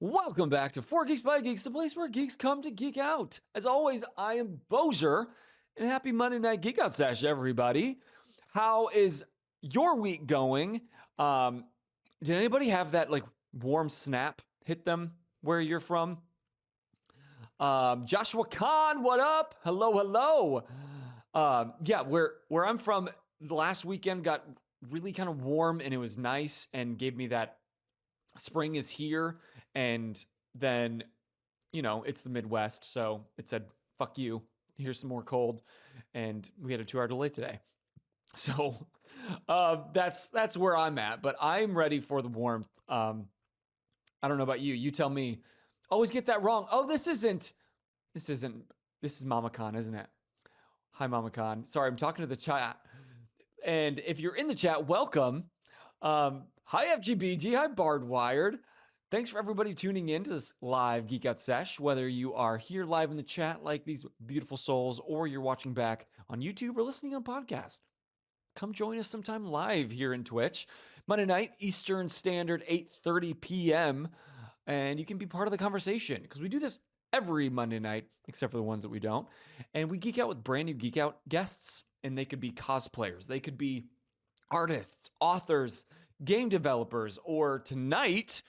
Welcome back to 4 Geeks by Geeks, the place where geeks come to geek out. As always, I am Bozer, and happy Monday Night Geek Out Sesh, everybody. How is your week going? Did anybody have that warm snap hit them where you're from? Joshua Khan, what up? Hello, hello. Yeah, where I'm from, the last weekend got really kind of warm and it was nice and gave me that spring is here. And then, it's the Midwest. So it said, fuck you. Here's some more cold. And we had a 2-hour delay today. So that's where I'm at. But I'm ready for the warmth. I don't know about you. You tell me. Always get that wrong. Oh, this is Mama Khan, isn't it? Hi, Mama Khan. Sorry, I'm talking to the chat. And if you're in the chat, welcome. Hi, FGBG. Hi, Bardwired. Thanks for everybody tuning in to this live Geek Out Sesh, whether you are here live in the chat like these beautiful souls, or you're watching back on YouTube or listening on podcast. Come join us sometime live here in Twitch. Monday night, Eastern Standard, 8:30 p.m., and you can be part of the conversation, because we do this every Monday night, except for the ones that we don't, and we geek out with brand new Geek Out guests, and they could be cosplayers, they could be artists, authors, game developers, or tonight,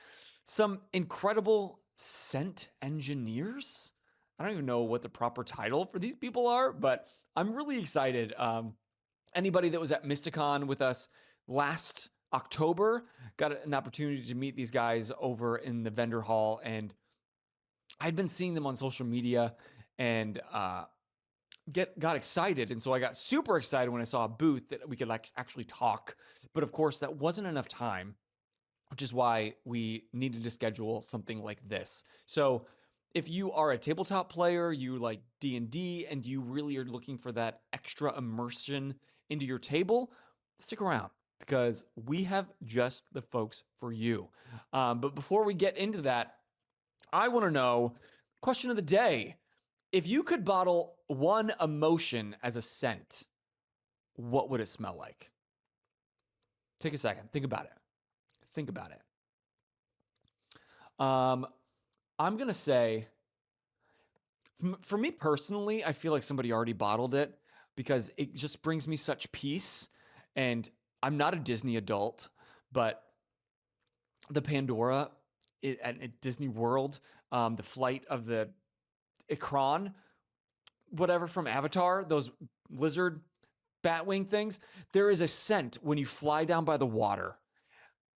some incredible scent engineers. I don't even know what the proper title for these people are, but I'm really excited. Anybody that was at Mysticon with us last October got an opportunity to meet these guys over in the vendor hall, and I'd been seeing them on social media and got excited. And so I got super excited when I saw a booth that we could actually talk. But of course, that wasn't enough time, which is why we needed to schedule something like this. So if you are a tabletop player, you like D&D, and you really are looking for that extra immersion into your table, stick around, because we have just the folks for you. But before we get into that, I want to know, question of the day, if you could bottle one emotion as a scent, what would it smell like? Take a second. Think about it. I'm going to say, for me personally, I feel like somebody already bottled it because it just brings me such peace. And I'm not a Disney adult, but the Pandora at Disney World, the flight of the Ikran, whatever from Avatar, those lizard batwing things, there is a scent when you fly down by the water.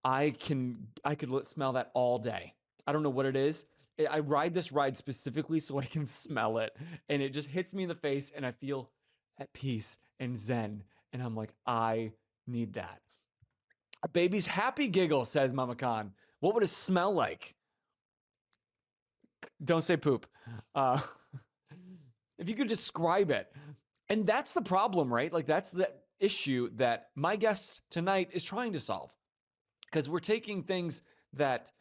I could smell that all day. I don't know what it is. I ride this ride specifically so I can smell it, and it just hits me in the face, and I feel at peace and zen, and I'm like, I need that. A baby's happy giggle, says Mama Khan. What would it smell like? Don't say poop. If you could describe it. And that's the problem, right? Like, that's the issue that my guest tonight is trying to solve. Because we're taking things that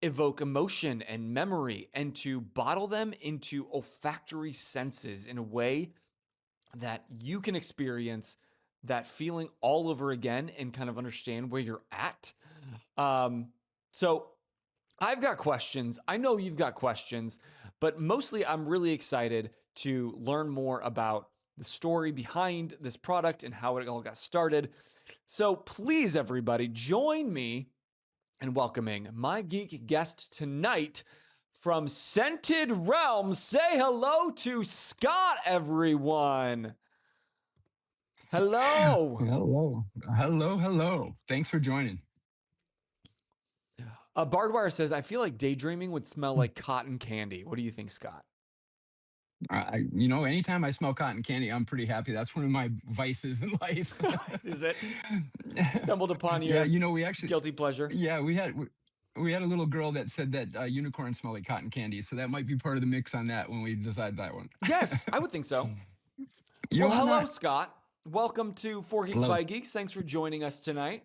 evoke emotion and memory and to bottle them into olfactory senses in a way that you can experience that feeling all over again and kind of understand where you're at. So I've got questions. I know you've got questions, but mostly I'm really excited to learn more about the story behind this product and how it all got started. So please, everybody, join me in welcoming my geek guest tonight from Scented Realms. Say hello to Scott, everyone. Hello. Hello. Thanks for joining. Bardwire says, I feel like daydreaming would smell like cotton candy. What do you think, Scott? Anytime I smell cotton candy, I'm pretty happy. That's one of my vices in life. Is it? Stumbled upon your we actually guilty pleasure. Yeah, we had a little girl that said that unicorns smell like cotton candy, so that might be part of the mix on that when we decide that one. Yes, I would think so. Well, hello, Scott. Welcome to 4 Geeks by Geeks. Thanks for joining us tonight.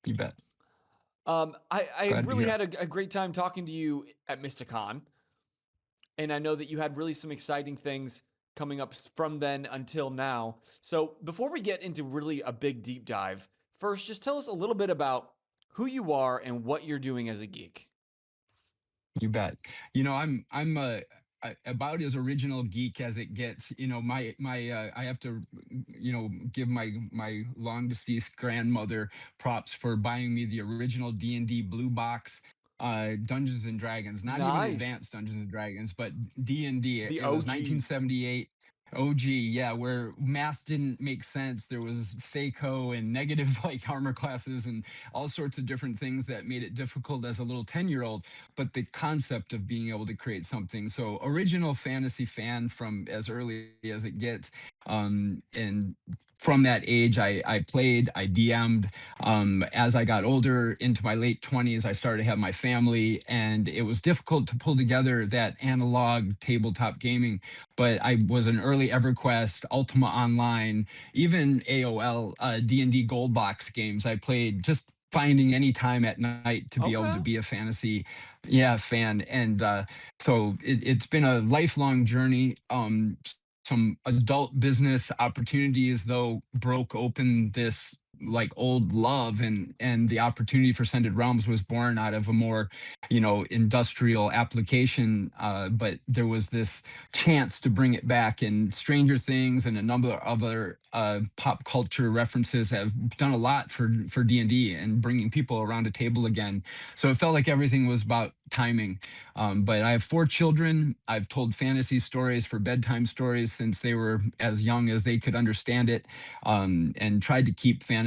You bet. I really had a great time talking to you at Mysticon. And I know that you had really some exciting things coming up from then until now. So before we get into really a big deep dive, first, just tell us a little bit about who you are and what you're doing as a geek. You bet. I'm about as original geek as it gets. I have to give my long deceased grandmother props for buying me the original D&D blue box Dungeons and Dragons, not even Nice. advanced Dungeons and Dragons, but D&D. The It was OG. 1978. OG, yeah, where math didn't make sense. There was FACO and negative like armor classes and all sorts of different things that made it difficult as a little 10-year-old. But the concept of being able to create something, so original fantasy fan from as early as it gets. And from that age, I played, I DM'd. As I got older into my late 20s, I started to have my family, and it was difficult to pull together that analog tabletop gaming. But I was an early EverQuest, Ultima Online, even AOL, D&D Gold Box games. I played just finding any time at night to be able Okay. to be a fantasy, yeah, fan. And so it's been a lifelong journey. Some adult business opportunities though broke open this like old love, and the opportunity for Scented Realms was born out of a more industrial application, but there was this chance to bring it back, and Stranger Things and a number of other pop culture references have done a lot for D&D and bringing people around a table again. So it felt like everything was about timing. But I have 4 children. I've told fantasy stories for bedtime stories since they were as young as they could understand it, and tried to keep fantasy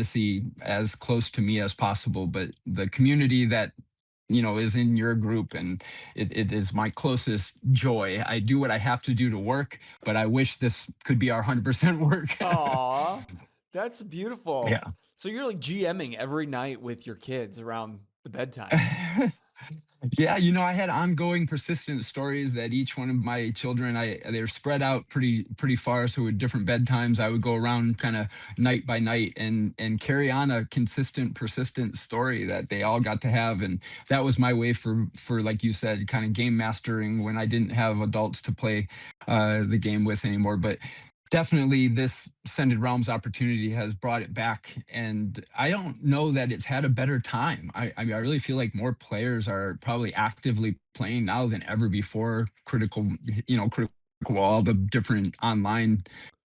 as close to me as possible. But the community that is in your group, and it is my closest joy. I do what I have to do to work, but I wish this could be our 100% work. Aw, that's beautiful. Yeah. So you're like GMing every night with your kids around the bedtime. Yeah, I had ongoing persistent stories that each one of my children, they're spread out pretty far. So with different bedtimes, I would go around kind of night by night and carry on a consistent, persistent story that they all got to have. And that was my way for like you said, kind of game mastering when I didn't have adults to play the game with anymore. But definitely this Scented Realms opportunity has brought it back, and I don't know that it's had a better time. I mean, I really feel like more players are probably actively playing now than ever before. Critical, all the different online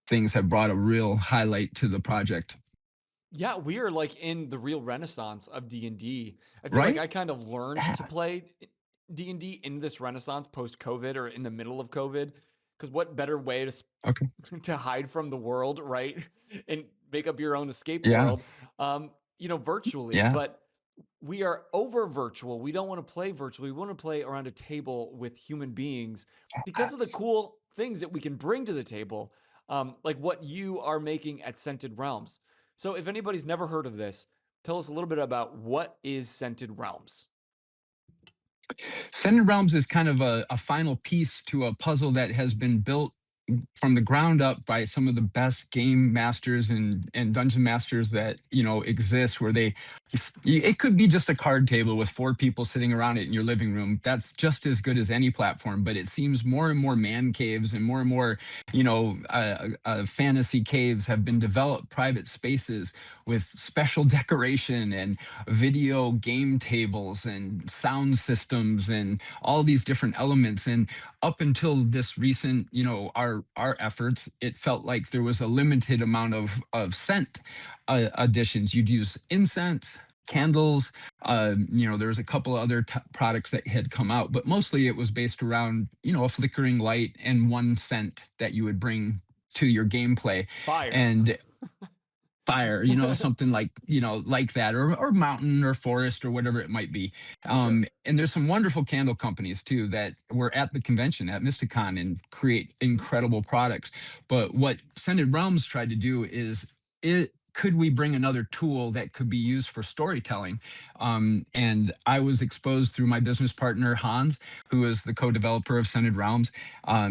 things have brought a real highlight to the project. Yeah, we are like in the real renaissance of D&D. I feel like Right? I kind of learned to Yeah. play D&D in this renaissance post COVID or in the middle of COVID. Because what better way to Okay. to hide from the world, right? And make up your own escape Yeah. world, virtually. Yeah. But we are over virtual. We don't want to play virtually. We want to play around a table with human beings because of the Yes. cool things that we can bring to the table, like what you are making at Scented Realms. So, if anybody's never heard of this, tell us a little bit about what is Scented Realms. Scented Realms is kind of a final piece to a puzzle that has been built from the ground up by some of the best game masters and dungeon masters that exist, where it could be just a card table with 4 people sitting around it in your living room. That's just as good as any platform, but it seems more and more man caves and more fantasy caves have been developed, private spaces with special decoration and video game tables and sound systems and all these different elements. And up until this recent, our efforts, it felt like there was a limited amount of scent additions. You'd use incense, candles. There was a couple other products that had come out, but mostly it was based around a flickering light and one scent that you would bring to your gameplay. Fire. And fire, something like that, or mountain or forest or whatever it might be. Sure. And there's some wonderful candle companies too that were at the convention at Mysticon and create incredible products. But what Scented Realms tried to do is, could we bring another tool that could be used for storytelling? And I was exposed through my business partner Hans, who is the co-developer of Scented Realms.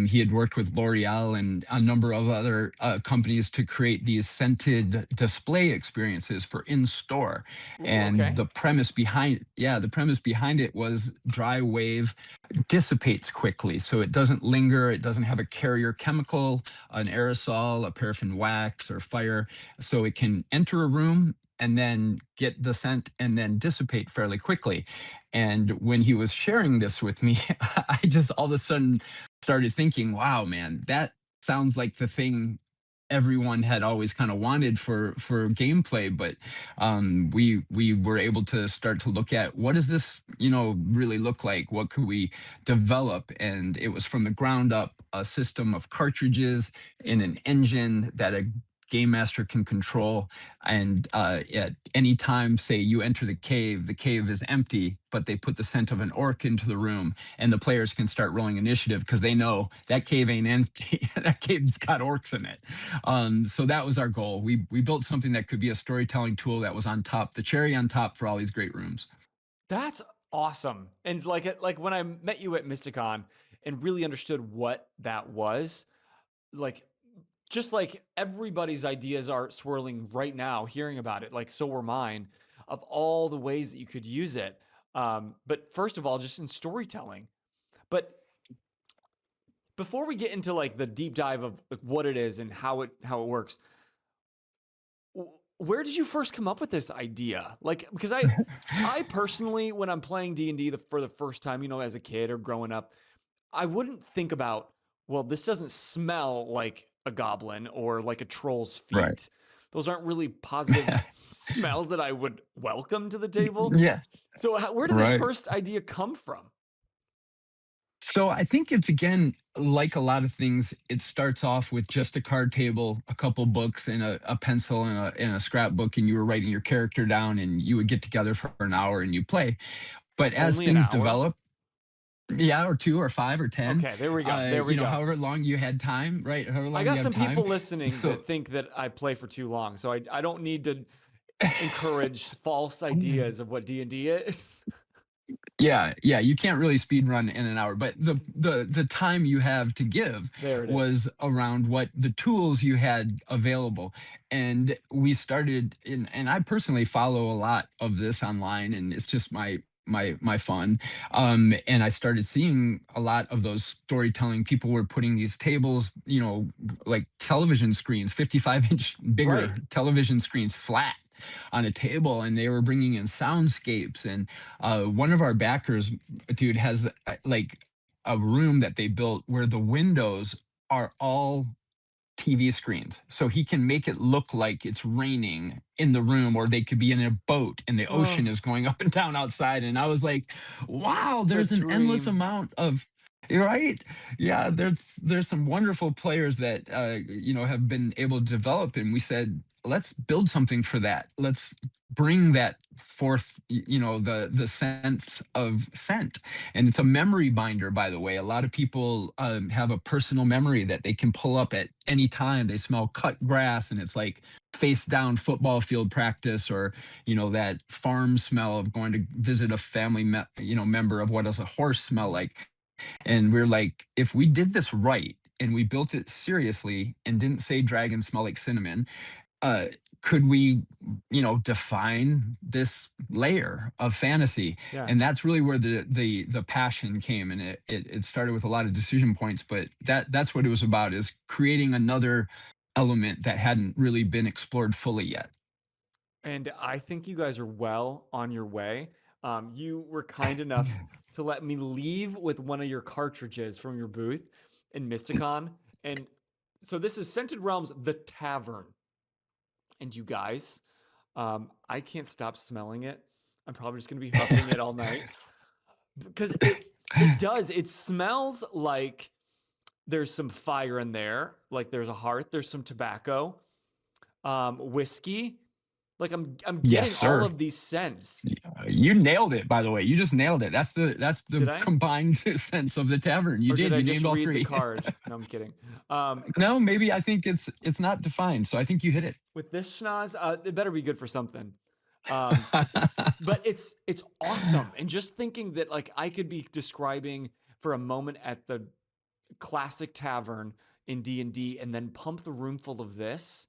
He had worked with L'Oreal and a number of other companies to create these scented display experiences for in-store. Ooh, And okay. the premise behind it was dry wave dissipates quickly, so it doesn't linger. It doesn't have a carrier chemical, an aerosol, a paraffin wax, or fire. So it can enter a room and then get the scent and then dissipate fairly quickly. And when he was sharing this with me, I just all of a sudden started thinking, wow, man, that sounds like the thing everyone had always kind of wanted for gameplay. But we were able to start to look at, what does this really look like, what could we develop? And it was from the ground up a system of cartridges in an engine that a game master can control. And at any time, say you enter the cave is empty, but they put the scent of an orc into the room, and the players can start rolling initiative because they know that cave ain't empty. That cave's got orcs in it. So that was our goal. We built something that could be a storytelling tool that was on top, the cherry on top for all these great rooms. That's awesome. And like when I met you at Mysticon and really understood what that was, like just like everybody's ideas are swirling right now, hearing about it, like so were mine, of all the ways that you could use it. But first of all, just in storytelling. But before we get into like the deep dive of like, what it is and how it works, where did you first come up with this idea? Like, because I personally, when I'm playing D&D for the first time, as a kid or growing up, I wouldn't think about, well, this doesn't smell like a goblin or like a troll's Right. feet. Those aren't really positive smells that I would welcome to the table. Yeah. So where did this Right. first idea come from? So I think it's, again, like a lot of things, it starts off with just a card table, a couple books, and a pencil and a scrapbook, and you were writing your character down, and you would get together for an hour and you play. But as Only an things hour? develop, yeah, or 2 or 5 or 10, Okay, there we go. There we go. however long you had time, right? However I long got you have some time. people listening So that think that I play for too long, so I don't need to encourage false ideas of what D&D is. yeah, yeah, you can't really speed run in an hour, but the time you have to give There it is. was around what the tools you had available. And we started in, and I personally follow a lot of this online, and it's just my fun. And I started seeing a lot of those storytelling. People were putting these tables, like television screens, 55-inch bigger Right. television screens, flat on a table, and they were bringing in soundscapes. And one of our backers, dude, has like a room that they built where the windows are all TV screens. So he can make it look like it's raining in the room, or they could be in a boat and the ocean Oh, is going up and down outside. And I was like, wow, the there's an endless dream. amount of, right. Yeah, there's some wonderful players that have been able to develop. And we said, let's build something for that. Let's bring that forth, the sense of scent. And it's a memory binder, by the way. A lot of people have a personal memory that they can pull up at any time. They smell cut grass, and it's like face down football field practice, or that farm smell of going to visit a family member, of what does a horse smell like. And we're like, if we did this right and we built it seriously and didn't say dragons smell like cinnamon, uh, could we, define this layer of fantasy? Yeah. And that's really where the passion came. And it started with a lot of decision points, but that's what it was about, is creating another element that hadn't really been explored fully yet. And I think you guys are well on your way. You were kind enough to let me leave with one of your cartridges from your booth in Mysticon. And so this is Scented Realms, the Tavern. And you guys, I can't stop smelling it. I'm probably just going to be huffing it all night because it does. It smells like there's some fire in there, like there's a hearth, there's some tobacco, whiskey. Like I'm Yes, getting all sir. of these scents. You nailed it, by the way. You just nailed it. That's the Did I? combined sense of the tavern. You Or did did. I You just named all read the three. card? No, I'm kidding. Um, No, maybe I think it's not defined. So I think you hit it. with this schnoz, it better be good for something. Um, but it's awesome. And just thinking that like I could be describing for a moment at the classic tavern in D&D and then pump the room full of this,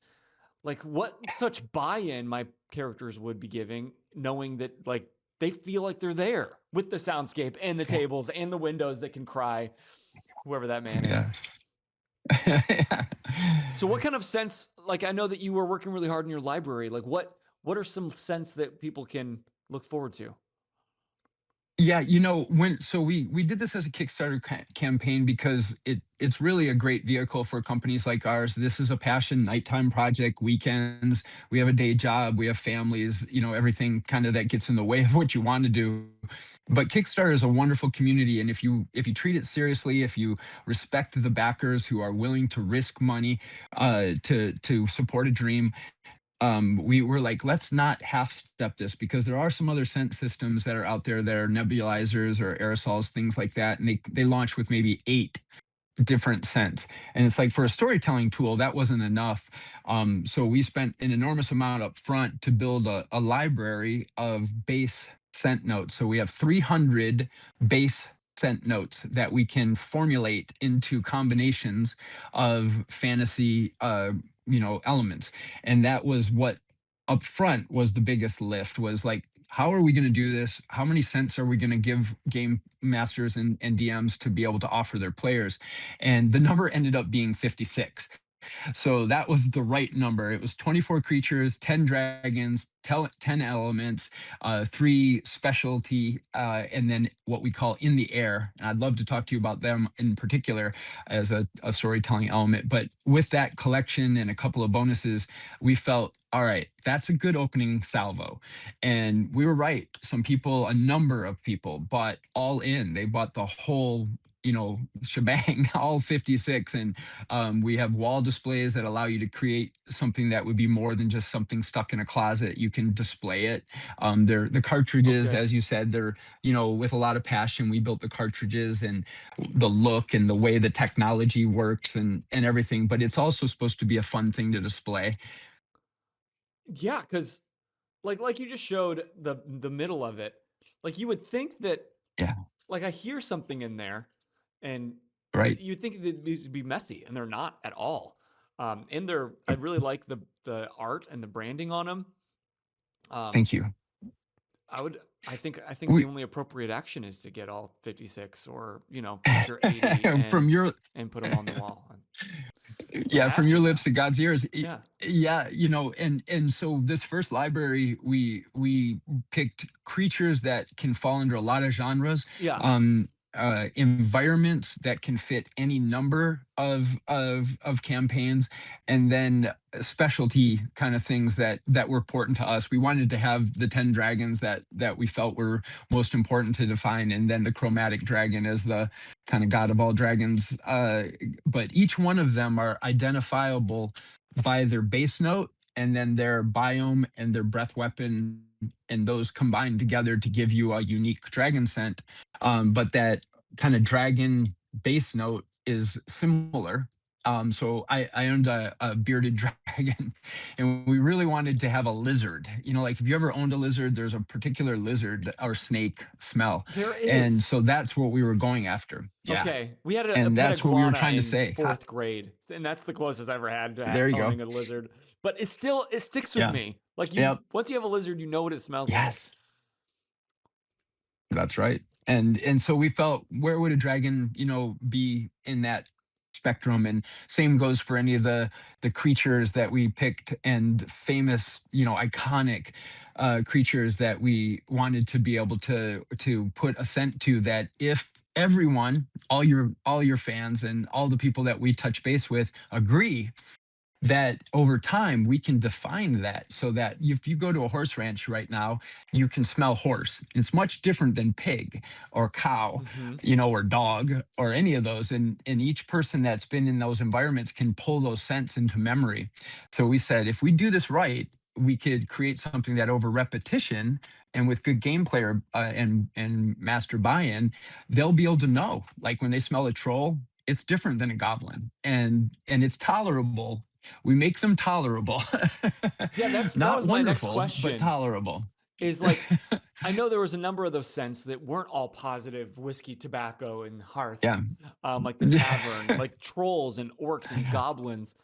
like what such buy-in my characters would be giving, knowing that like they feel like they're there with the soundscape and the tables and the windows that can cry, whoever that man is. Yes. So what kind of sense, like I know that you were working really hard in your library, like what What are some scents that people can look forward to? Yeah, when so we did this as a Kickstarter campaign because it's really a great vehicle for companies like ours. This is a passion nighttime project, weekends. We have a day job, we have families, everything kind of that gets in the way of what you want to do. But Kickstarter is a wonderful community, and if you treat it seriously, if you respect the backers who are willing to risk money to support a dream, we were like, let's not half step this, because there are some other scent systems that are out there that are nebulizers or aerosols, things like that, and they launch with maybe 8 different scents. And it's like, for a storytelling tool, that wasn't enough. So we spent an enormous amount up front to build a library of base scent notes. So we have 300 base scent notes that we can formulate into combinations of fantasy elements. And that was what up front was the biggest lift, was like, how are we going to do this? How many cents are we going to give game masters and DMs to be able to offer their players? And the number ended up being 56. So that was the right number. It was 24 creatures, 10 dragons, 10 elements, 3 specialty, and then what we call in the air. And I'd love to talk to you about them in particular as a storytelling element. But with that collection and a couple of bonuses, we felt, all right, that's a good opening salvo. And we were right. A number of people bought all in. They bought the whole shebang, all 56. And we have wall displays that allow you to create something that would be more than just something stuck in a closet. You can display it. They're the cartridges, Okay. as you said, they're, with a lot of passion. We built the cartridges and the look and the way the technology works and everything. But it's also supposed to be a fun thing to display. Yeah, because like you just showed the middle of it. Like you would think that Yeah. like I hear something in there, and Right. you think that these would be messy, and they're not at all. And I really like the art and the branding on them. Um, Thank you. I would I think the We only appropriate action is to get all 56 or future 80 from your and put them on the wall. You yeah, have from to your lips now. to God's ears. Yeah. Yeah, and so this first library, we picked creatures that can fall under a lot of genres, Yeah. um, environments that can fit any number of campaigns, and then specialty kind of things that were important to us. We wanted to have the 10 dragons that we felt were most important to define, and then the chromatic dragon as the kind of god of all dragons. But each one of them are identifiable by their base note and then their biome and their breath weapon, and those combined together to give you a unique dragon scent. But that kind of dragon base note is similar. So I owned a bearded dragon, and we really wanted to have a lizard. Like, if you ever owned a lizard, there's a particular lizard or snake smell. There And is. so that's what we were going after. Yeah. Okay, we had a And pet that's what we were iguana trying to in say. fourth grade, and that's the closest I ever had to There you go. owning a lizard. But it sticks with Yeah. me. Like Yep. once you have a lizard, you know what it smells like. Yes. That's right. And so we felt, where would a dragon, be in that spectrum? And same goes for any of the creatures that we picked, and famous, iconic creatures that we wanted to be able to put a scent to, that if everyone, all your fans and all the people that we touch base with agree, that over time we can define that, so that if you go to a horse ranch right now, you can smell horse. It's much different than pig or cow, Hmm. or dog or any of those. And each person that's been in those environments can pull those scents into memory. So we said, if we do this right, we could create something that, over repetition and with good gameplay and master buy-in, they'll be able to know, like, when they smell a troll, it's different than a goblin, and it's tolerable. We make them tolerable. Yeah, that Not was my next wonderful, but question. tolerable. Is like I know there was a number of those scents that weren't all positive whiskey, tobacco, and hearth, Yeah. like the tavern, like trolls and orcs and goblins.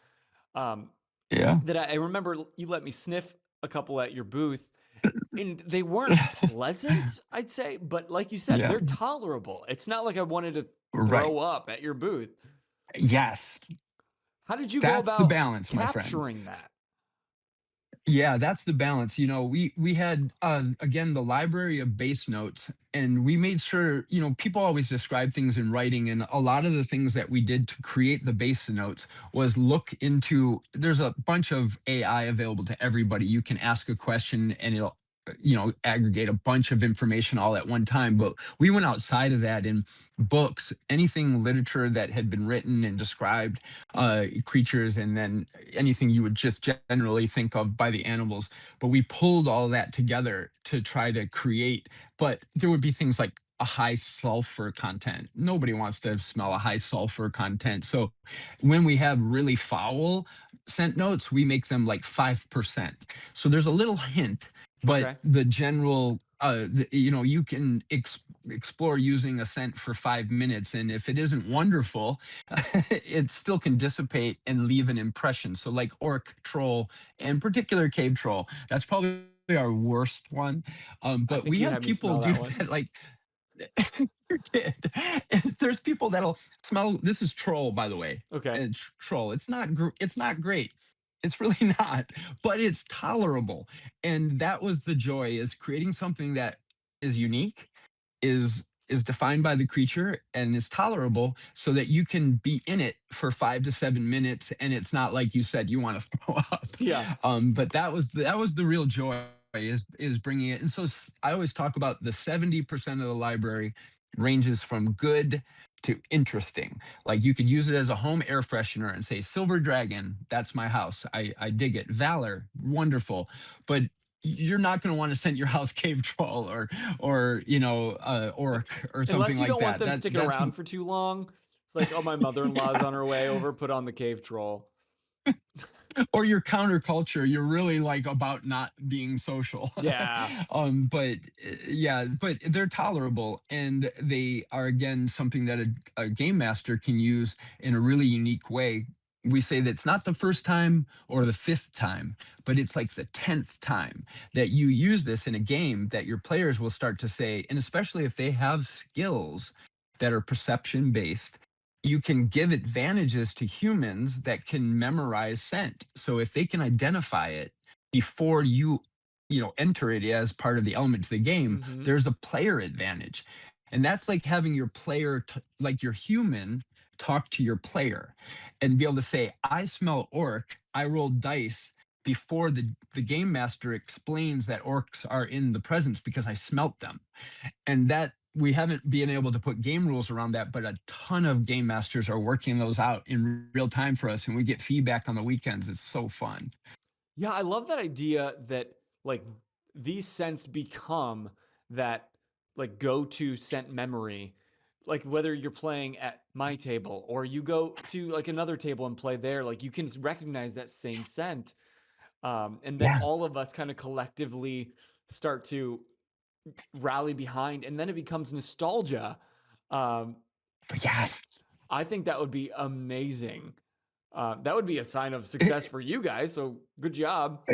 Um, Yeah. that I remember you let me sniff a couple at your booth, and they weren't pleasant, I'd say, but like you said, Yeah. they're tolerable. It's not like I wanted to Right. throw up at your booth. Yes. How did you go That's the about balance, my friend. capturing that? Yeah, that's the balance. We had again the library of base notes, and we made sure, people always describe things in writing, and a lot of the things that we did to create the base notes was look into. There's a bunch of AI available to everybody. You can ask a question, and it'll aggregate a bunch of information all at one time. But we went outside of that in books, anything literature that had been written and described creatures, and then anything you would just generally think of by the animals. But we pulled all that together to try to create. But there would be things like a high sulfur content. Nobody wants to smell a high sulfur content. So when we have really foul scent notes, we make them like 5%. So there's a little hint, but Okay. the general you can explore using a scent for 5 minutes, and if it isn't wonderful, it still can dissipate and leave an impression. So like orc, troll, and particular cave troll, that's probably our worst one. I But think we you have had me people smell do that one. that, like you did. And there's people that'll smell. This is troll, by the way. Okay. Troll. It's not great. It's really not, but it's tolerable. And that was the joy, is creating something that is unique, is defined by the creature, and is tolerable, so that you can be in it for 5 to 7 minutes, and it's not like you said you want to throw up. Yeah. But that was the real joy, is bringing it. And so I always talk about the 70% of the library ranges from good to interesting. Like you could use it as a home air freshener and say, Silver Dragon, that's my house. I dig it. Valor, wonderful. But you're not going to want to scent your house cave troll, or orc or something Unless you like don't want that. them That sticking that's around for too long. It's like, oh, my mother-in-law's yeah. on her way over, put on the cave troll. Or your counterculture, you're really like about not being social. Yeah. But yeah, but they're tolerable, and they are, again, something that a game master can use in a really unique way. We say that it's not the first time or the fifth time, but it's like the 10th time that you use this in a game, that your players will start to say, and especially if they have skills that are perception based, you can give advantages to humans that can memorize scent. So if they can identify it before you enter it as part of the element to the game, Mm-hmm. there's a player advantage. And that's like having your player, like your human, talk to your player and be able to say, I smell orc. I rolled dice before the game master explains that orcs are in the presence because I smelt them. And that, we haven't been able to put game rules around that, but a ton of game masters are working those out in real time for us, and we get feedback on the weekends. It's so fun. Yeah, I love that idea that like these scents become that like go-to scent memory. Like whether you're playing at my table or you go to like another table and play there, like you can recognize that same scent. And then Yeah. all of us kind of collectively start to rally behind, and then it becomes nostalgia. Um, Yes. I think that would be amazing. That would be a sign of success It- for you guys. So good job.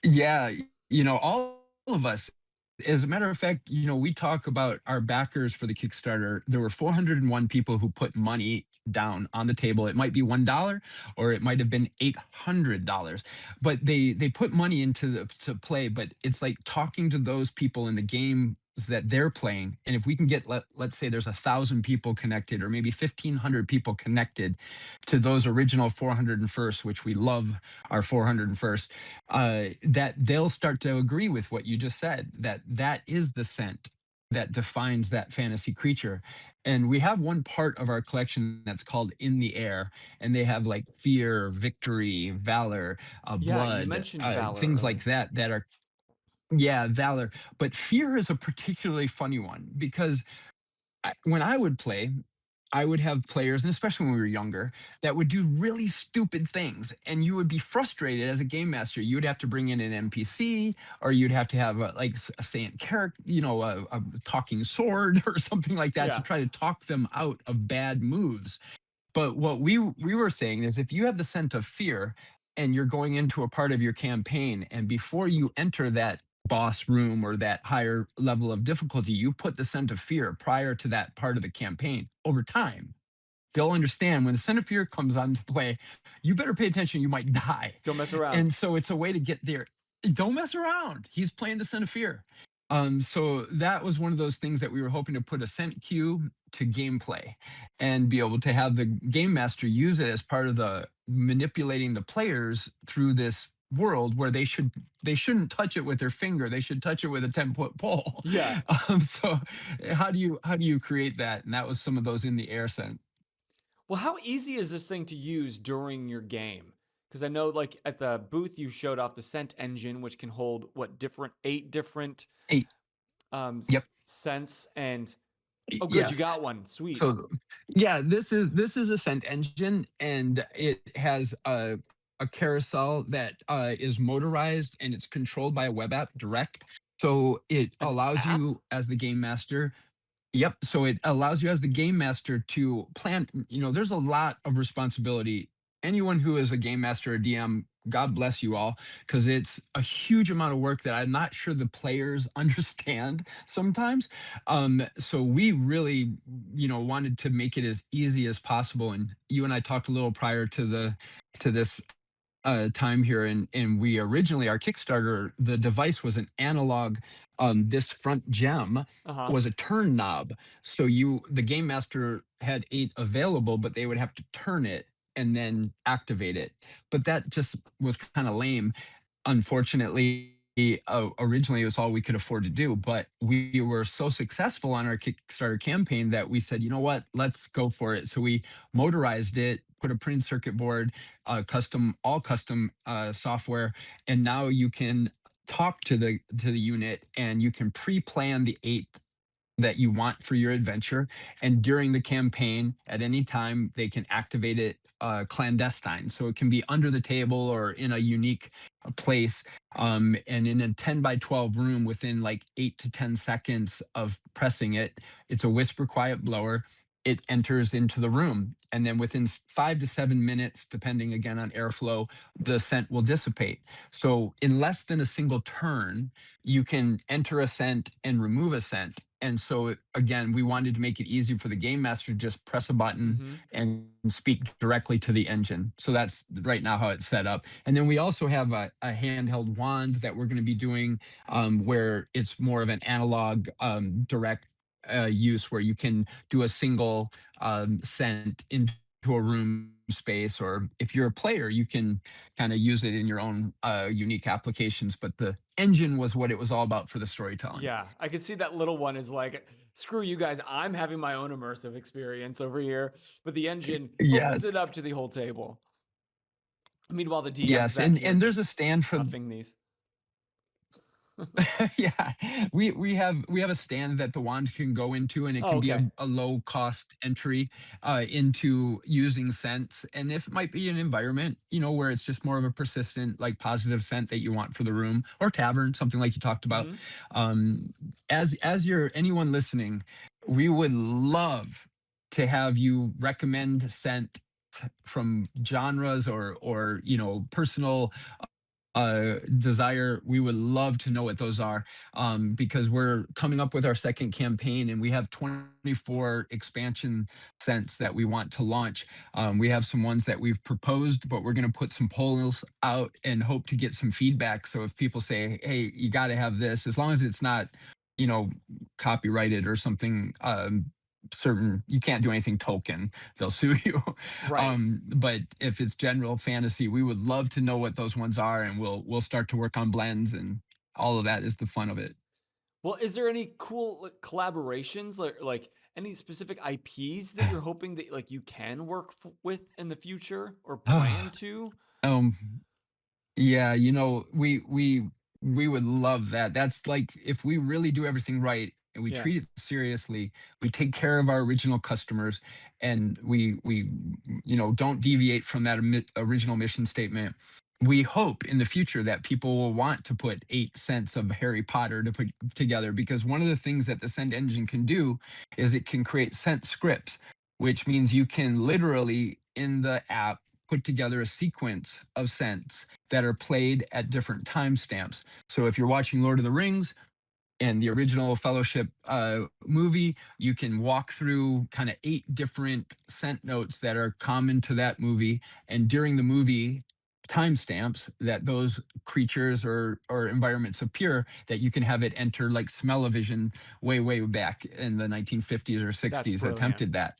yeah, all of us. As a matter of fact, we talk about our backers for the Kickstarter. There were 401 people who put money down on the table. It might be $1, or it might have been $800, but they put money into to play. But it's like talking to those people in the games that they're playing, and if we can get, let's say there's 1,000 people connected, or maybe 1,500 people connected to those original 401st, which we love our 401st, that they'll start to agree with what you just said, that that is the scent that defines that fantasy creature. And we have one part of our collection that's called In the Air, and they have like fear, victory, valor, Yeah, you blood, mentioned Valor things like earlier. that are, yeah, valor. But fear is a particularly funny one, because when I would play, I would have players, and especially when we were younger, that would do really stupid things, and you would be frustrated as a game master. You would have to bring in an NPC, or you'd have to have like a saint character, a talking sword or something like that, to Yeah. try to talk them out of bad moves. But what we were saying is, if you have the scent of fear, and you're going into a part of your campaign, and before you enter that boss room or that higher level of difficulty, you put the scent of fear prior to that part of the campaign. Over time, they'll understand when the center fear comes onto play, you better pay attention, you might die. Don't mess around. And so it's a way to get there. Don't mess around. He's playing the center fear. So that was one of those things that we were hoping to put a scent cue to gameplay and be able to have the game master use it as part of the manipulating the players through this world where they shouldn't touch it with their finger, they should touch it with a 10-foot pole. Yeah. So how do you create that? And that was some of those in the air scent. Well, how easy is this thing to use during your game? Because I know, like at the booth, you showed off the scent engine, which can hold what different 8 different Eight. Yep. scents. And oh, good, you Yes. got one. Sweet. So yeah, this is a scent engine, and it has a carousel that is motorized, and it's controlled by a web app direct. So it An allows app? you as the game master. Yep. So it allows you as the game master to plan. There's a lot of responsibility. Anyone who is a game master or DM, God bless you all, because it's a huge amount of work that I'm not sure the players understand sometimes. So we really, wanted to make it as easy as possible. And you and I talked a little prior to this time here, and we originally, our Kickstarter, the device was an analog. This front gem Uh huh. was a turn knob, so the game master had 8 available, but they would have to turn it and then activate it. But that just was kind of lame. Unfortunately, originally it was all we could afford to do, but we were so successful on our Kickstarter campaign that we said, you know what, let's go for it. So we motorized it, put a printed circuit board, all custom software, and now you can talk to the unit, and you can pre-plan the 8 that you want for your adventure. And during the campaign, at any time, they can activate it clandestine. So it can be under the table or in a unique place. And in a 10 by 12 room, within like 8 to 10 seconds of pressing it, it's a whisper quiet blower. It enters into the room. And then within 5 to 7 minutes, depending again on airflow, the scent will dissipate. So in less than a single turn, you can enter a scent and remove a scent. And so again, we wanted to make it easy for the game master to just press a button Mm-hmm. and speak directly to the engine. So that's right now how it's set up. And then we also have a handheld wand that we're going to be doing, where it's more of an analog direct use, where you can do a single scent into a room space, or if you're a player, you can kind of use it in your own unique applications. But the engine was what it was all about for the storytelling. Yeah, I can see that little one is like, screw you guys, I'm having my own immersive experience over here. But the engine opens Yes, it up to the whole table. Meanwhile, the DM's yes, back here and there's a stand for. huffing these. Yeah, we have a stand that the wand can go into, and it Oh, can be okay. a low cost entry into using scents. And if it might be an environment, where it's just more of a persistent, like positive scent that you want for the room, or tavern, something like you talked about. Mm-hmm. Um, as you're anyone listening, we would love to have you recommend scent from genres, or personal desire. We would love to know what those are, because we're coming up with our second campaign, and we have 24 expansion scents that we want to launch. We have some ones that we've proposed, but we're going to put some polls out and hope to get some feedback. So if people say, hey, you got to have this, as long as it's not, you know copyrighted or something, certain, you can't do anything token, they'll sue you. Right. But if it's general fantasy, we would love to know what those ones are, and we'll start to work on blends, and all of that is the fun of it. Well, is there any cool like, collaborations, like any specific IPs that you're hoping that like you can work with in the future or plan to? um yeah, we would love that. That's like, if we really do everything right and we Yeah. treat it seriously, we take care of our original customers, and we don't deviate from that original mission statement. We hope in the future that people will want to put 8 cents of Harry Potter to put together, because one of the things that the Send engine can do is it can create scent scripts, which means you can literally in the app put together a sequence of scents that are played at different timestamps. So if you're watching Lord of the Rings, and the original Fellowship movie, you can walk through kind of 8 different scent notes that are common to that movie. And during the movie, timestamps that those creatures or environments appear, that you can have it enter like smell-o-vision way back in the 1950s or That's 60s brilliant. attempted that.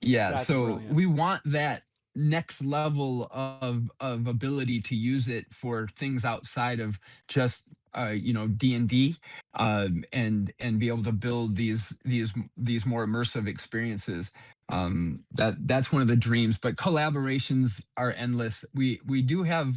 Yeah, That's so brilliant. we want that next level of ability to use it for things outside of just D&D, and be able to build these more immersive experiences. That's one of the dreams, but collaborations are endless. We do have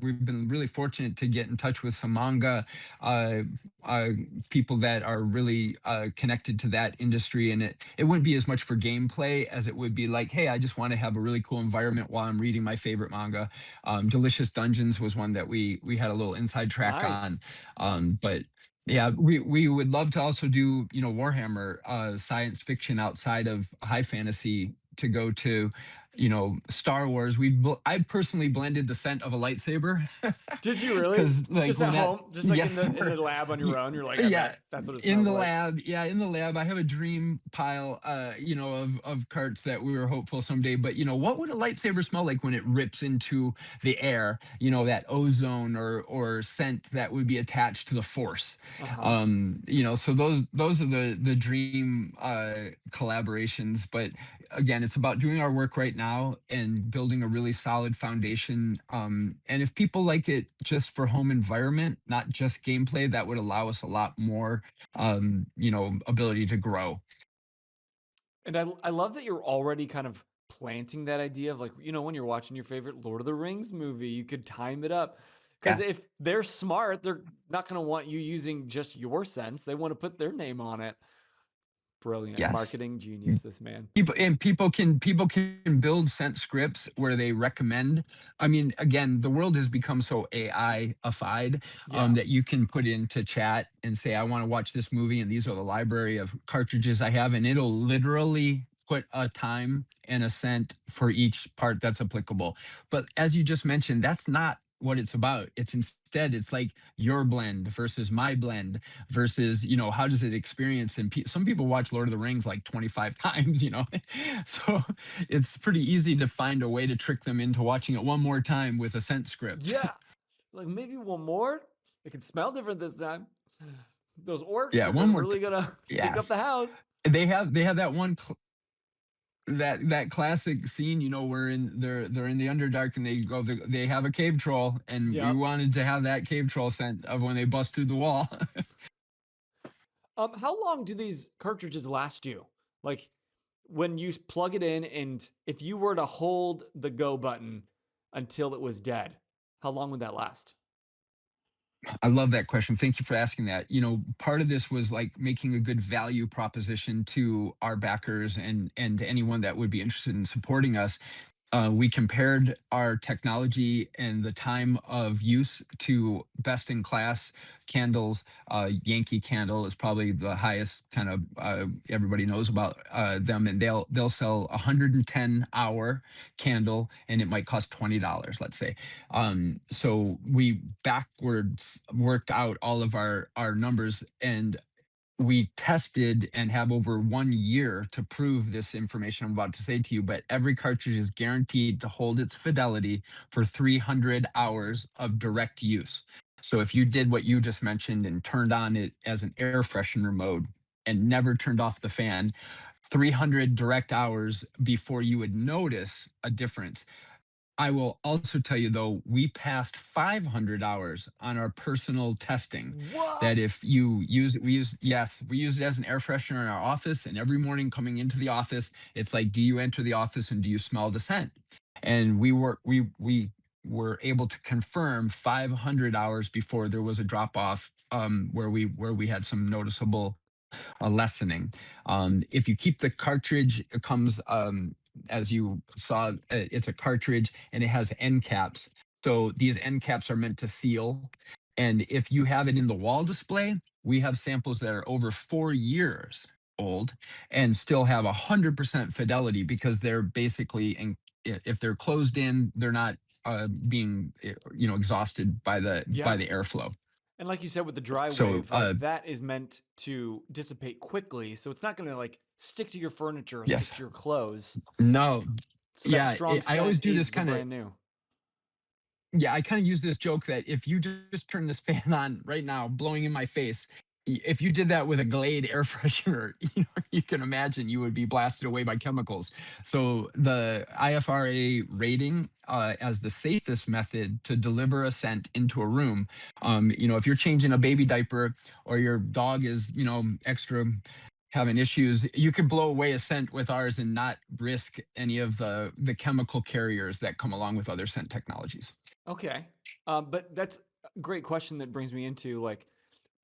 we've been really fortunate to get in touch with some manga uh, uh, people that are really connected to that industry, and it wouldn't be as much for gameplay as it would be like, hey, I just want to have a really cool environment while I'm reading my favorite manga. Delicious Dungeons was one that we had a little inside track Nice. on, but yeah, we would love to also do Warhammer science fiction outside of high fantasy, to go to Star Wars. I personally blended the scent of a lightsaber Did you really? because like Just at when that, home, just like yes in the sir. lab on your Y- own. You're like, I yeah, bet that's what it in smells the like. lab, yeah, in the lab I have a dream pile, of carts that we were hopeful someday. But what would a lightsaber smell like when it rips into the air? That ozone or scent that would be attached to the force. Uh huh. So those are the dream collaborations. But again, it's about doing our work right now and building a really solid foundation. And if people like it just for home environment, not just gameplay, that would allow us a lot more, ability to grow. And I love that you're already kind of planting that idea of like, when you're watching your favorite Lord of the Rings movie, you could time it up. Because Yes. if they're smart, they're not going to want you using just your sense. They want to put their name on it. Brilliant. Yes. Marketing genius, this man. People can build sense scripts where they recommend. I mean, again, the world has become so AI-ified, Yeah. that you can put into chat and say, I want to watch this movie, and these are the library of cartridges I have, and it'll literally put a time and a cent for each part that's applicable. But as you just mentioned, that's not what it's about. It's like your blend versus my blend versus, how does it experience. And some people watch Lord of the Rings like 25 times. So it's pretty easy to find a way to trick them into watching it one more time with a scent script. Yeah. Like maybe one more. It can smell different this time. Those orcs Yeah, are one more really gonna stink up the yes, house. they have that one that classic scene, where they're in the Underdark, and they have a cave troll, and we Yep. wanted to have that cave troll scent of when they bust through the wall. How long do these cartridges last you? Like when you plug it in, and if you were to hold the go button until it was dead, how long would that last? I love that question. Thank you for asking that. Part of this was like making a good value proposition to our backers and to anyone that would be interested in supporting us. We compared our technology and the time of use to best in class candles. Yankee Candle is probably the highest kind of, everybody knows about them, and they'll sell 110-hour candle, and it might cost $20, let's say. So we backwards worked out all of our numbers, and we tested and have over 1 year to prove this information I'm about to say to you. But every cartridge is guaranteed to hold its fidelity for 300 hours of direct use. So if you did what you just mentioned and turned on it as an air freshener mode and never turned off the fan, 300 direct hours before you would notice a difference. I will also tell you, though, we passed 500 hours on our personal testing. What? That if you use it, yes, we use it as an air freshener in our office. And every morning coming into the office, it's like, do you enter the office and do you smell the scent? And we were able to confirm 500 hours before there was a drop off, where we had some noticeable a lessening. If you keep the cartridge, it comes, as you saw, it's a cartridge and it has end caps. So these end caps are meant to seal. And if you have it in the wall display, we have samples that are over 4 years old and still have 100% fidelity, because they're basically, if they're closed in, they're not being exhausted by the Yeah. airflow. And like you said with the dry So, wave, like that is meant to dissipate quickly, so it's not going to like stick to your furniture or stick yes, to your clothes. no, So that yeah, strong I always scent do this is the kind of. brand new. Yeah, I kind of use this joke that if you just turn this fan on right now, blowing in my face, if you did that with a Glade air freshener, you can imagine you would be blasted away by chemicals. So the IFRA rating as the safest method to deliver a scent into a room, if you're changing a baby diaper or your dog is, extra having issues, you could blow away a scent with ours and not risk any of the chemical carriers that come along with other scent technologies. Okay. But that's a great question that brings me into like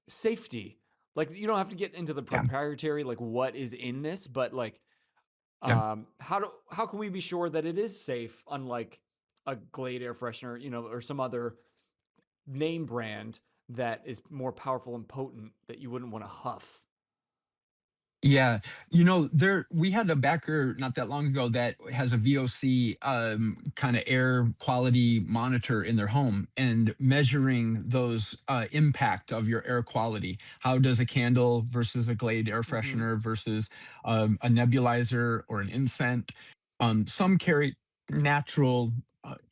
safety. Like you don't have to get into the Yeah. proprietary like what is in this, but like Yeah. how can we be sure that it is safe unlike a Glade air freshener, or some other name brand that is more powerful and potent that you wouldn't want to huff? Yeah, there we had a backer not that long ago that has a VOC kind of air quality monitor in their home and measuring those impact of your air quality. How does a candle versus a Glade air Mhm. freshener versus a nebulizer or an incense? Some carry natural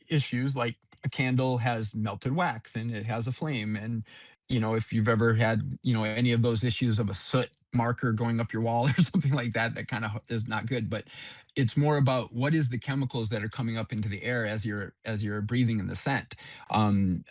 issues like a candle has melted wax and it has a flame and if you've ever had any of those issues of a soot marker going up your wall or something like that, that kind of is not good. But it's more about what is the chemicals that are coming up into the air as you're breathing in the scent.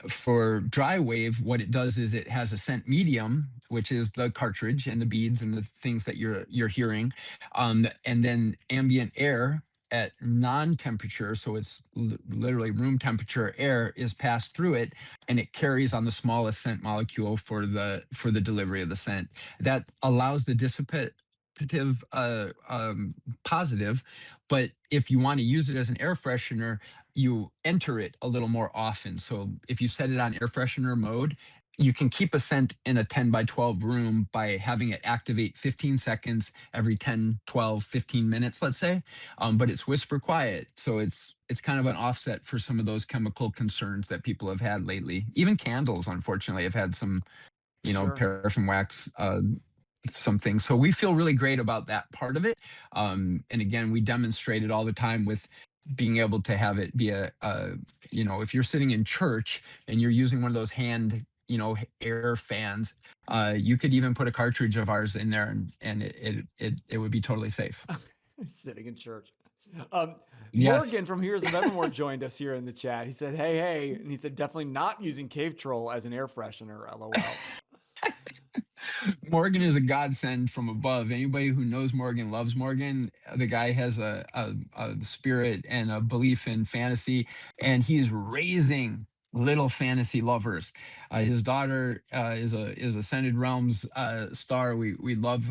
For dry wave, what it does is it has a scent medium, which is the cartridge and the beads and the things that you're hearing, and then ambient air at non-temperature, so it's literally room temperature air is passed through it, and it carries on the smallest scent molecule for the delivery of the scent. That allows the dissipative positive, but if you want to use it as an air freshener, you enter it a little more often. So if you set it on air freshener mode, you can keep a scent in a 10 by 12 room by having it activate 15 seconds every 10, 12, 15 minutes, let's say. But it's whisper quiet. So it's kind of an offset for some of those chemical concerns that people have had lately. Even candles, unfortunately, have had some, Sure. paraffin wax, something. So we feel really great about that part of it. And again, we demonstrate it all the time with being able to have it be if you're sitting in church and you're using one of those hand, air fans, you could even put a cartridge of ours in there and it would be totally safe. Sitting in church. Um, Yes. Morgan from Heroes of Evermore joined us here in the chat. He said, "Hey, hey," and he said, "Definitely not using Cave Troll as an air freshener." LOL. Morgan is a godsend from above. Anybody who knows Morgan loves Morgan. The guy has a spirit and a belief in fantasy, and he's raising little fantasy lovers. His daughter is a Scented Realms star. We love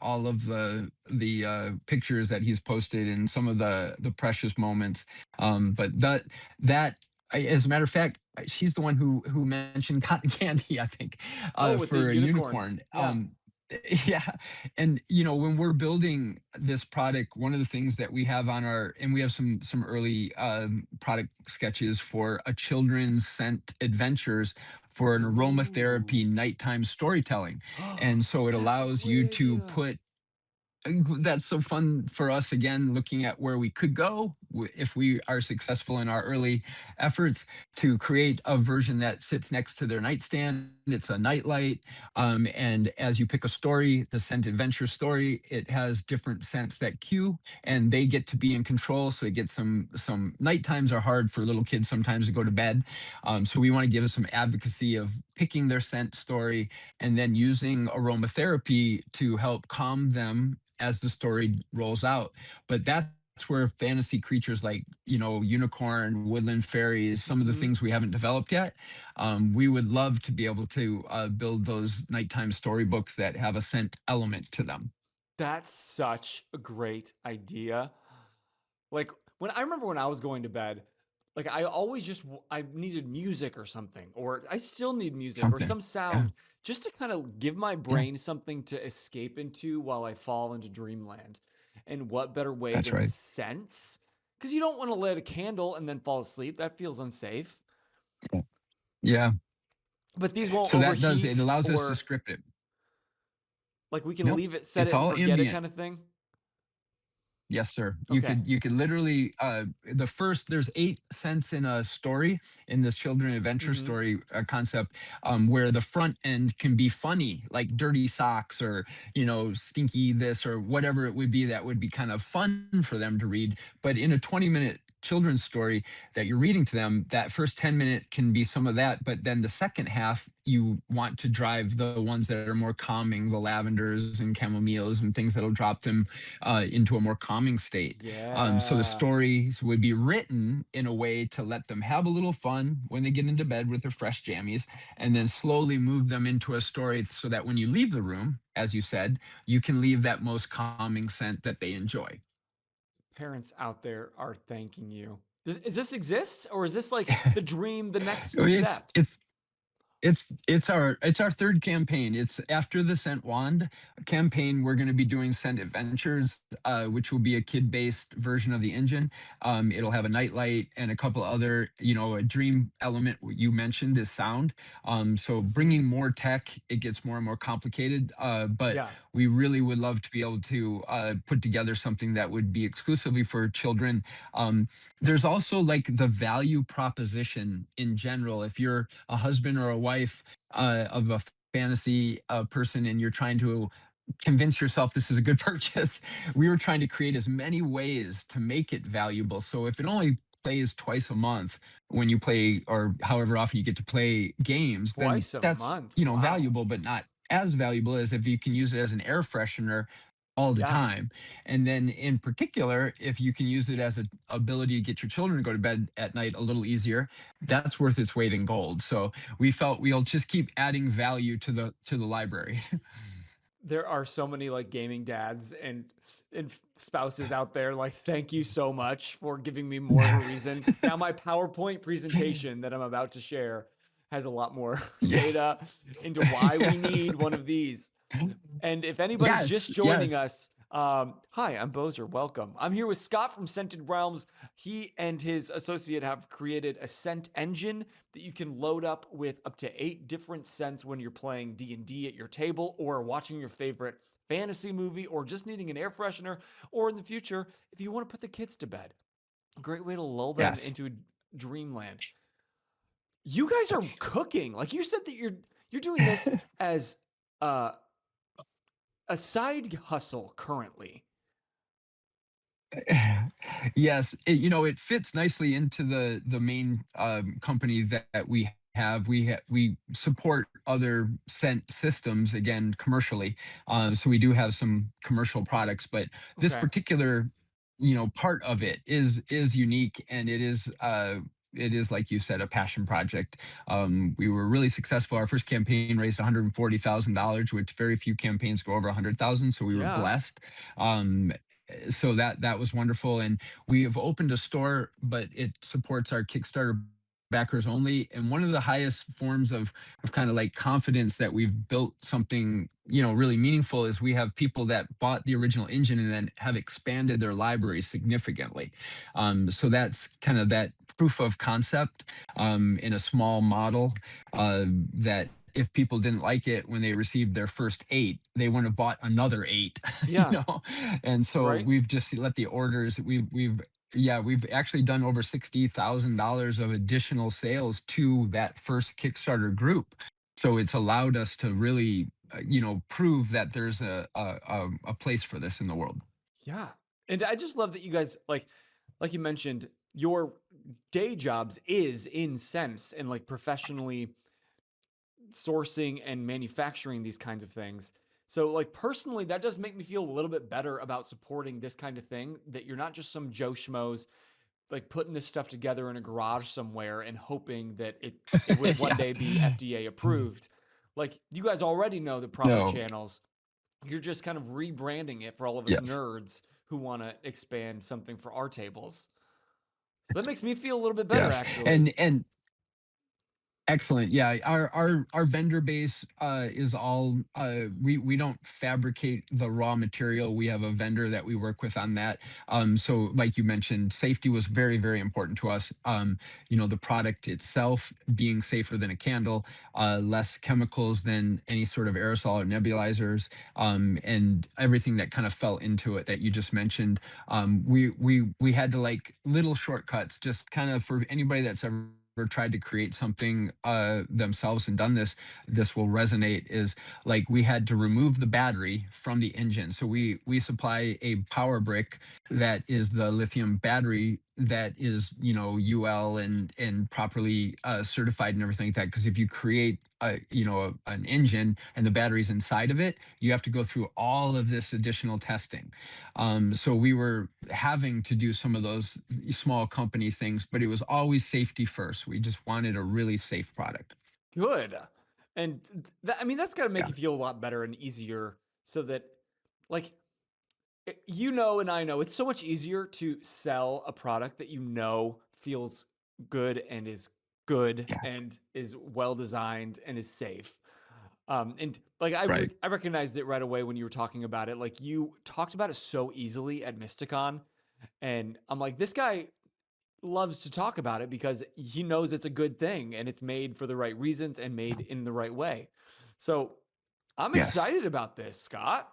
all of the pictures that he's posted and some of the precious moments. But that as a matter of fact, she's the one who mentioned cotton candy, I think, Oh, with the for a unicorn. unicorn. Yeah. Yeah, and when we're building this product, one of the things that we have and we have some early product sketches for a children's scent adventures for an Ooh. aromatherapy nighttime storytelling, and so it That's a allows you great to idea. put that's so fun for us again looking at where we could go if we are successful in our early efforts to create a version that sits next to their nightstand. It's a nightlight, and as you pick a story, the scent adventure story, it has different scents that cue and they get to be in control. So they get some night times are hard for little kids sometimes to go to bed, so we want to give them some advocacy of picking their scent story and then using aromatherapy to help calm them as the story rolls out. But that's where fantasy creatures like unicorn, woodland fairies, some of the Hmm. things we haven't developed yet, we would love to be able to build those nighttime storybooks that have a scent element to them. That's such a great idea. Like when I remember when I was going to bed, like I always I needed music or something, or I still need music or Something. some Yeah, sound just to kind of give my yeah, brain something to escape into while I fall into dreamland. And what better way that's than right. scents? Because you don't want to light a candle and then fall asleep. That feels unsafe. Yeah. But these won't So that does it overheat, allows us to or script it. like we can Nope, leave it, set it's it and all forget it ambient. kind of thing? Yes, sir. Okay. You could literally there's 8 cents in a story in this children adventure Mm-hmm. story concept, where the front end can be funny, like dirty socks or stinky this or whatever it would be that would be kind of fun for them to read. But in a 20-minute children's story that you're reading to them, that first 10 minute can be some of that, but then the second half you want to drive the ones that are more calming, the lavenders and chamomiles and things that'll drop them into a more calming state. So the Yeah. stories would be written in a way to let them have a little fun when they get into bed with their fresh jammies, and then slowly move them into a story so that when you leave the room, as you said, you can leave that most calming scent that they enjoy. Parents out there are thanking you. Does this exist, or is this like the dream, the next it's step? it's it's our third campaign. It's after the Scent Wand campaign. We're going to be doing Scent Adventures, which will be a kid-based version of the engine. It'll have a nightlight and a couple other, a dream element you mentioned is sound. So Mm-hmm. bringing more tech, it gets more and more complicated. But Yeah. we really would love to be able to put together something that would be exclusively for children. There's also like the value proposition in general. If you're a husband or a wife of a fantasy person and you're trying to convince yourself this is a good purchase, we were trying to create as many ways to make it valuable. So if it only plays twice a month when you play, or however often you get to play games, then Twice a that's, month. Wow. valuable, but not as valuable as if you can use it as an air freshener all the Yeah. time. And then in particular, if you can use it as an ability to get your children to go to bed at night a little easier, that's worth its weight in gold. So we felt we'll just keep adding value to the library. There are so many like gaming dads and spouses out there. Like, thank you so much for giving me more of a reason. Now my PowerPoint presentation that I'm about to share has a lot more Yes. data into why we Yes. need one of these. And if anybody's Yes. just joining Yes. us, hi, I'm Bozer. Welcome. I'm here with Scott from Scented Realms. He and his associate have created a scent engine that you can load up with up to 8 different scents when you're playing D&D at your table, or watching your favorite fantasy movie, or just needing an air freshener, or in the future, if you want to put the kids to bed. A great way to lull them Yes. into dreamland. You guys are Yes. cooking. Like you said that you're doing this as uh a side hustle currently. Yes, it fits nicely into the main company that we have. We support other scent systems again commercially, so we do have some commercial products. But this Okay. particular, part of it is unique, and it is like you said, a passion project. We were really successful. Our first campaign raised $140,000, which very few campaigns go over 100,000. So we were Yeah. blessed. Um, so that was wonderful, and we have opened a store, but it supports our Kickstarter backers only. And one of the highest forms of kind of like confidence that we've built something really meaningful is we have people that bought the original engine and then have expanded their library significantly. So that's kind of that proof of concept in a small model, that if people didn't like it when they received their first 8, they wouldn't have bought another 8, Yeah. And so Right. we've just let the orders. We've actually done over $60,000 of additional sales to that first Kickstarter group. So it's allowed us to really, prove that there's a place for this in the world. Yeah. And I just love that you guys like you mentioned, your day jobs is in sense and like professionally sourcing and manufacturing these kinds of things. So like personally, that does make me feel a little bit better about supporting this kind of thing, that you're not just some Joe Schmoes like putting this stuff together in a garage somewhere and hoping that it would one Yeah. day be FDA approved. Like you guys already know the proper No. channels. You're just kind of rebranding it for all of us Yes. nerds who want to expand something for our tables. So that makes me feel a little bit better Yes. actually. And Excellent. Yeah, our vendor base is all we don't fabricate the raw material. We have a vendor that we work with on that. So, like you mentioned, safety was very important to us. The product itself being safer than a candle, less chemicals than any sort of aerosol or nebulizers, and everything that kind of fell into it that you just mentioned. We had to like little shortcuts, just kind of for anybody that's ever tried to create something themselves and done this will resonate is like we had to remove the battery from the engine. So we supply a power brick that is the lithium battery that is UL and properly certified and everything like that, because if you create an engine and the batteries inside of it, you have to go through all of this additional testing. So we were having to do some of those small company things, but it was always safety first. We just wanted a really safe product. Good. And I mean, that's got to make Yeah. you feel a lot better and easier so that, like, and I know it's so much easier to sell a product that feels good and is good Yes. and is well designed and is safe. And like Right. I recognized it right away when you were talking about it. Like you talked about it so easily at Mysticon, and I'm like, this guy loves to talk about it because he knows it's a good thing and it's made for the right reasons and made in the right way. So I'm Yes. excited about this, Scott.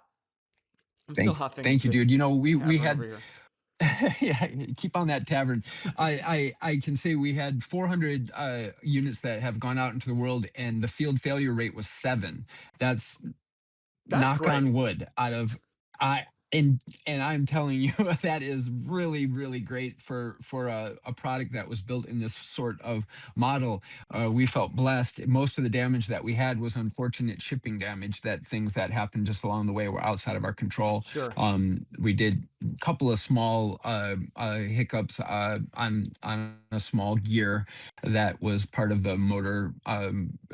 I'm still Thank huffing thank you, this dude. We tavern over had here. yeah, keep on that tavern. I can say we had 400 units that have gone out into the world, and the field failure rate was 7. That's That's knock great. on wood out of I and I'm telling you that is really great for a product that was built in this sort of model. We felt blessed. Most of the damage that we had was unfortunate shipping damage, that things that happened just along the way were outside of our control. Sure. We did a couple of small hiccups on a small gear that was part of the motor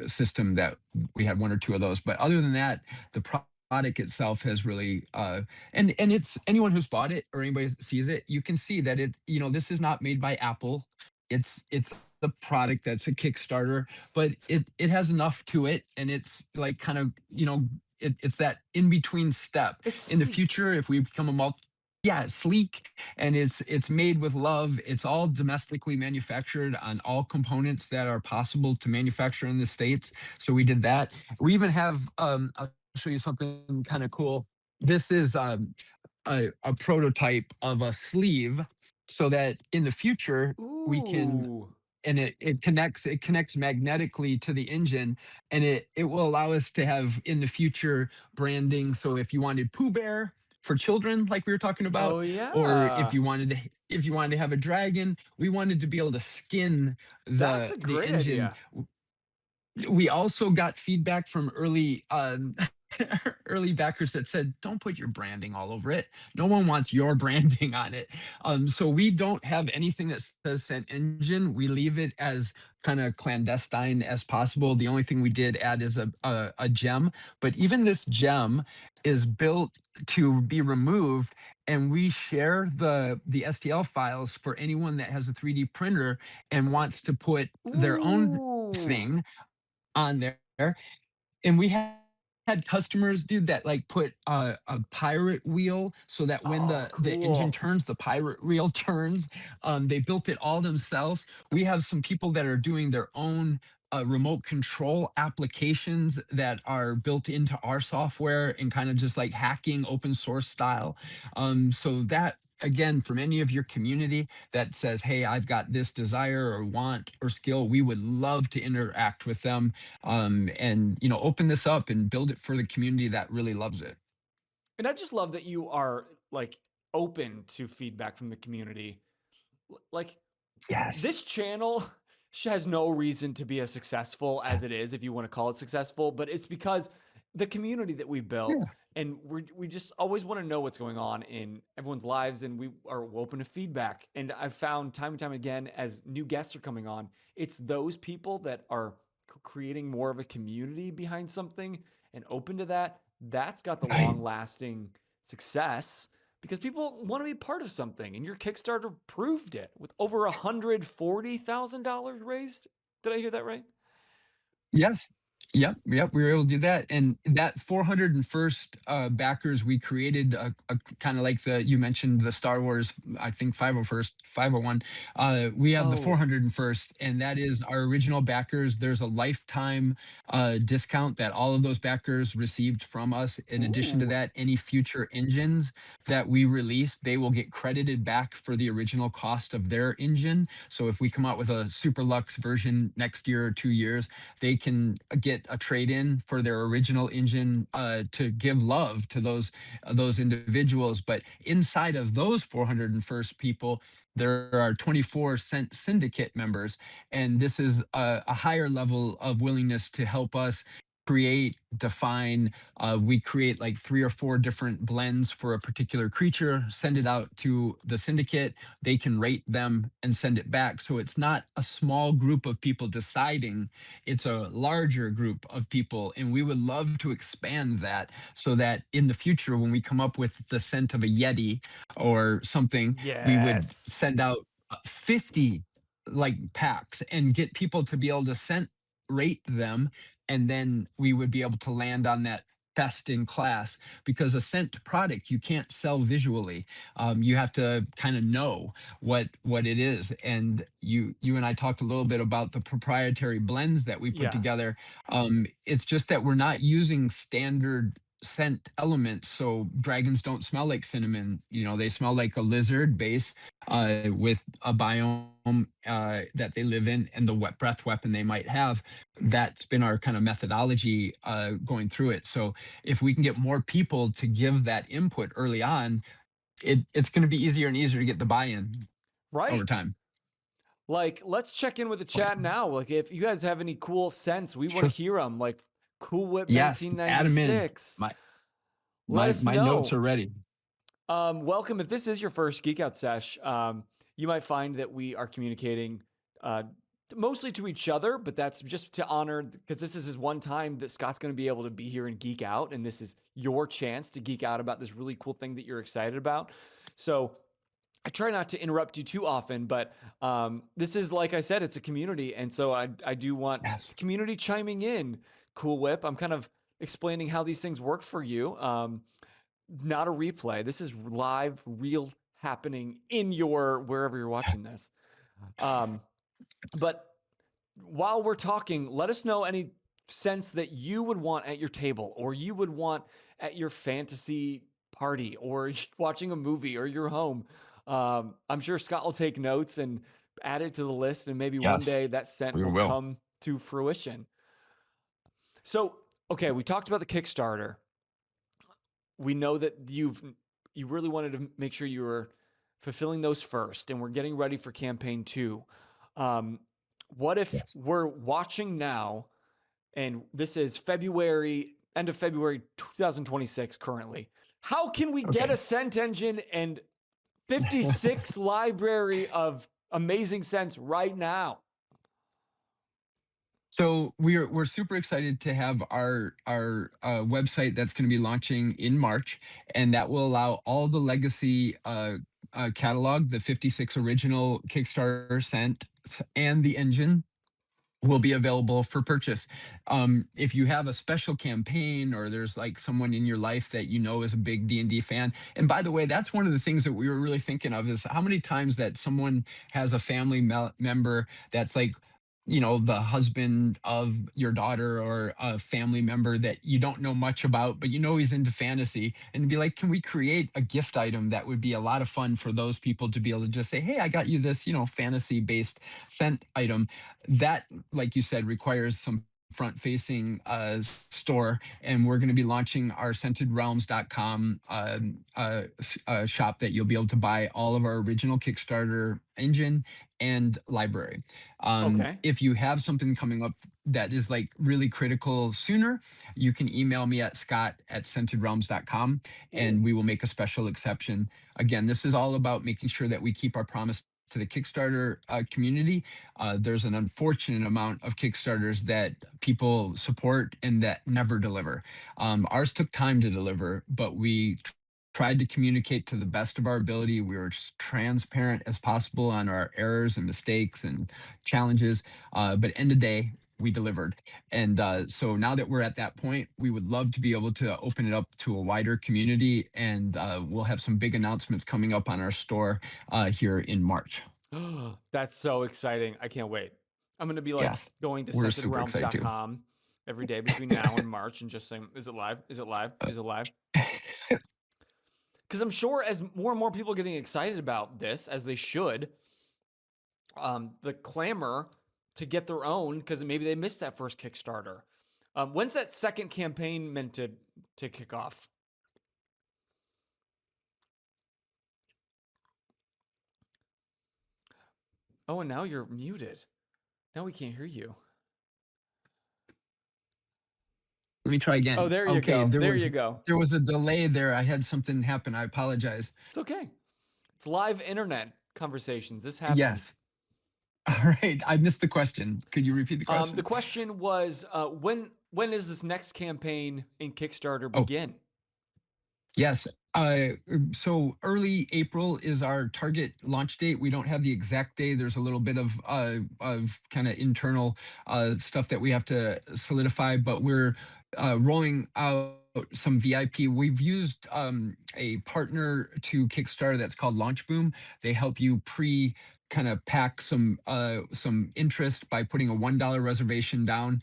system, that we had one or two of those, but other than that, the product itself has really and it's anyone who's bought it or anybody that sees it, you can see that this is not made by Apple. It's the product that's a Kickstarter, but it has enough to it, and it's like kind of it's that in between step. It's In the sleek. future, if we become a multi, yeah, it's sleek, and it's made with love. It's all domestically manufactured on all components that are possible to manufacture in the States. So we did that. We even have I'll show you something kind of cool. This is a prototype of a sleeve, so that in the future we can, Ooh. and it connects magnetically to the engine, and it will allow us to have in the future branding. So if you wanted Pooh Bear for children, like we were talking about, Oh or yeah. if you wanted to have a dragon, we wanted to be able to skin That's a the great engine. idea. We also got feedback from early early backers that said, don't put your branding all over it. No one wants your branding on it. So we don't have anything that says Scent Engine. We leave it as kind of clandestine as possible. The only thing we did add is a gem, but even this gem is built to be removed, and we share the STL files for anyone that has a 3D printer and wants to put their own Ooh. thing on there. And we had customers, dude, that like put a pirate wheel so that when Oh, the engine cool. turns, the pirate wheel turns. They built it all themselves. We have some people that are doing their own remote control applications that are built into our software and kind of just like hacking open source style. So that, again, from any of your community that says, hey, I've got this desire or want or skill, we would love to interact with them, and open this up and build it for the community that really loves it. And I just love that you are like open to feedback from the community. Like Yes. this channel has no reason to be as successful as it is, if you want to call it successful, but it's because the community that we built, Yeah. and we just always want to know what's going on in everyone's lives, and we are open to feedback. And I've found time and time again, as new guests are coming on, it's those people that are creating more of a community behind something and open to that, that's got the Right. long lasting success, because people want to be part of something, and your Kickstarter proved it with over $140,000 raised. Did I hear that right? Yes. Yep. We were able to do that, and that 401st backers, we created a kind of like the you mentioned the Star Wars, I think 501st, 501. We have the Oh, 401st, and that is our original backers. There's a lifetime discount that all of those backers received from us. In addition to ooh, that, any future engines that we release, they will get credited back for the original cost of their engine. So if we come out with a super luxe version next year or 2 years, they can get a trade in for their original engine to give love to those individuals. But inside of those 401st people, there are 24 cent syndicate members, and this is a higher level of willingness to help us create, define. We create like 3 or 4 different blends for a particular creature, send it out to the syndicate. They can rate them and send it back. So it's not a small group of people deciding, it's a larger group of people, and we would love to expand that so that in the future when we come up with the scent of a yeti or something, we would yes. send out 50 like packs and get people to be able to scent rate them, and then we would be able to land on that best in class, because a scent product you can't sell visually. You have to kind of know what it is. And you and I talked a little bit about the proprietary blends that we put Yeah. together. It's just that we're not using standard scent elements, so dragons don't smell like cinnamon. They smell like a lizard base with a biome that they live in, and the wet breath weapon they might have. That's been our kind of methodology going through it. So if we can get more people to give that input early on, it's going to be easier and easier to get the buy-in over Right. time. Like, let's check in with the chat now. Like, if you guys have any cool scents, we want to Sure. hear them. Like, Cool Whip Yes, add them in. 1996. My Let my us my notes know. are ready. Welcome. If this is your first Geek Out Sesh, you might find that we are communicating uh, mostly to each other, but that's just to honor, because this is his one time that Scott's going to be able to be here and geek out. And this is your chance to geek out about this really cool thing that you're excited about. So I try not to interrupt you too often, but this is, like I said, it's a community. And so I do want Yes. the community chiming in. Cool Whip. I'm kind of explaining how these things work for you. Not a replay. This is live, real happening in your wherever you're watching this. Um, but while we're talking, let us know any sense that you would want at your table, or you would want at your fantasy party, or watching a movie, or your home. I'm sure Scott will take notes and add it to the list, and maybe one Yes, day that scent we will will. come to fruition. So, okay, we talked about the Kickstarter. We know that you really wanted to make sure you were fulfilling those first, and we're getting ready for campaign 2. Um, what if Yes. we're watching now, and this is February, end of February 2026 currently? How can we get a Okay. scent engine and 56 library of amazing scents right now? So we're super excited to have our website that's going to be launching in March, and that will allow all the legacy catalog, the 56 original Kickstarter scent, and the engine will be available for purchase. If you have a special campaign, or there's like someone in your life that you know is a big D&D fan. And by the way, that's one of the things that we were really thinking of, is how many times that someone has a family member that's like, the husband of your daughter, or a family member that you don't know much about, but he's into fantasy, and be like, can we create a gift item that would be a lot of fun for those people to be able to just say, hey, I got you this, fantasy based scent item. That, like you said, requires some front facing store, and we're going to be launching our scentedrealms.com shop, that you'll be able to buy all of our original Kickstarter engine and library. Okay. If you have something coming up that is like really critical sooner, you can email me at scott@scentedrealms.com, Ooh. and we will make a special exception. Again, this is all about making sure that we keep our promise to the Kickstarter community. There's an unfortunate amount of Kickstarters that people support and that never deliver. Ours took time to deliver, but we tried to communicate to the best of our ability. We were as transparent as possible on our errors and mistakes and challenges. But end of day, we delivered. And so now that we're at that point, we would love to be able to open it up to a wider community, and we'll have some big announcements coming up on our store here in March. That's so exciting. I can't wait. I'm going to be like Yes, going to we're super excited too. secondrealms.com every day between now and March and just saying, is it live? Is it live? Is it live? Because I'm sure as more and more people are getting excited about this, as they should, the clamor to get their own, because maybe they missed that first Kickstarter. When's that second campaign meant to kick off? Oh, and now you're muted. Now we can't hear you. Let me try again. Oh, there you go. There you go. There was a delay there. I had something happen. I apologize. It's okay. It's live internet conversations. This happens. Yes. All right. I missed the question. Could you repeat the question? The question was, when is this next campaign in Kickstarter Oh, begin? yes. So early April is our target launch date. We don't have the exact day. There's a little bit of kind of internal stuff that we have to solidify, but we're rolling out some VIP. We've used a partner to Kickstarter that's called Launch Boom. They help you kind of pack some interest by putting a $1 reservation down.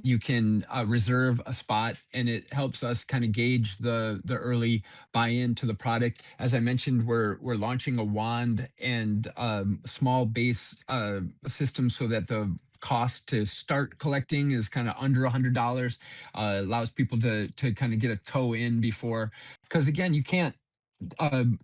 You can reserve a spot, and it helps us kind of gauge the early buy-in to the product. As I mentioned, we're launching a wand and small base system so that the cost to start collecting is kind of under $100. Allows people to kind of get a toe in before, because again, you can't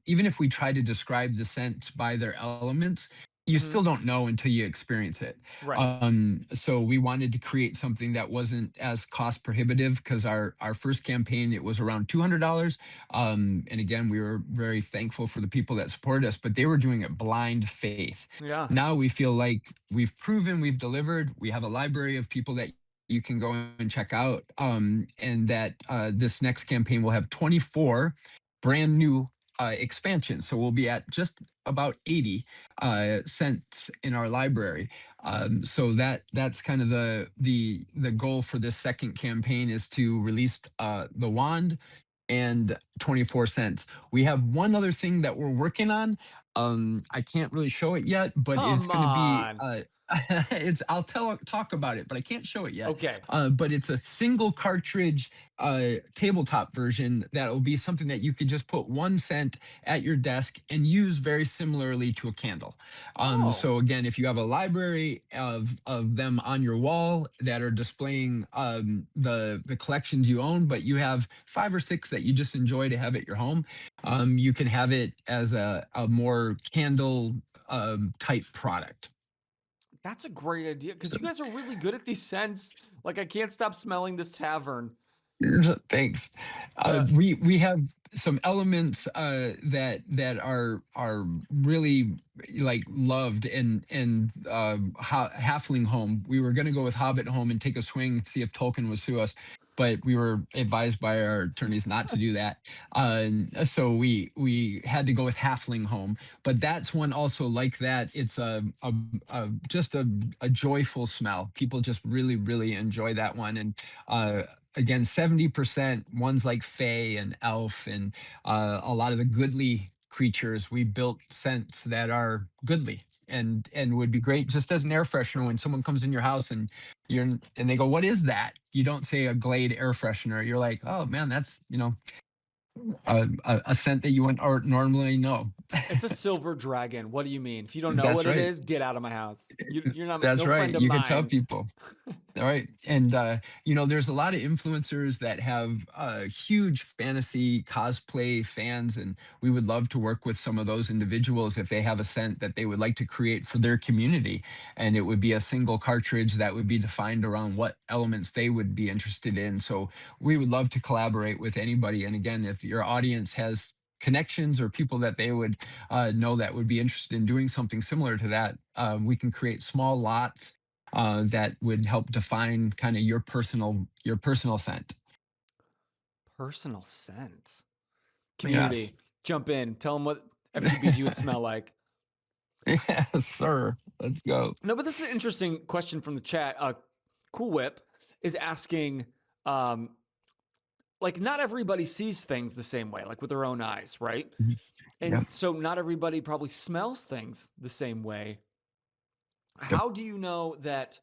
even if we try to describe the scent by their elements, you still don't know until you experience it. Right. So we wanted to create something that wasn't as cost prohibitive, because our first campaign, it was around $200. And again, we were very thankful for the people that supported us, but they were doing it blind faith. Yeah. Now we feel like we've proven we've delivered. We have a library of people that you can go and check out, and that this next campaign will have 24 brand new expansions. So we'll be at just about 80 scents in our library. So that's kind of the goal for this second campaign, is to release the wand and 24 cents. We have one other thing that we're working on. I can't really show it yet, but it's Come going to be on. I'll talk about it, but I can't show it yet. Okay. But it's a single cartridge tabletop version that will be something that you could just put 1 cent at your desk and use very similarly to a candle. Oh. So again, if you have a library of them on your wall that are displaying the collections you own, but you have 5 or 6 that you just enjoy to have at your home, you can have it as a more candle type product. That's a great idea, because you guys are really good at these scents. Like, I can't stop smelling this tavern. Thanks. We have some elements that are really like loved, and Halfling Home. We were going to go with Hobbit Home and take a swing, see if Tolkien would sue us, but we were advised by our attorneys not to do that. So we had to go with Halfling Home. But that's one also like that. It's just a joyful smell. People just really enjoy that one. And again, 70% ones like Fae and Elf and a lot of the goodly creatures. We built scents that are goodly and would be great just as an air freshener when someone comes in your house and they go, "What is that?" You don't say a Glade air freshener. You're like, "Oh man, that's a scent that you wouldn't or normally know." It's a silver dragon. What do you mean? If you don't know That's what it right. is, get out of my house. You're not That's no right. friend of You can tell mine. people. All right. And, there's a lot of influencers that have huge fantasy cosplay fans, and we would love to work with some of those individuals if they have a scent that they would like to create for their community. And it would be a single cartridge that would be defined around what elements they would be interested in. So we would love to collaborate with anybody. And again, if your audience has connections or people that they would know that would be interested in doing something similar to that, we can create small lots that would help define kind of your personal scent. Personal scent. Yes. Community, jump in. Tell them what FGBG would smell like. Yes, sir. Let's go. No, but this is an interesting question from the chat. Cool Whip is asking, um, like, not everybody sees things the same way, like with their own eyes, right? Mhm. And Yep. so not everybody probably smells things the same way. Yep. How do you know that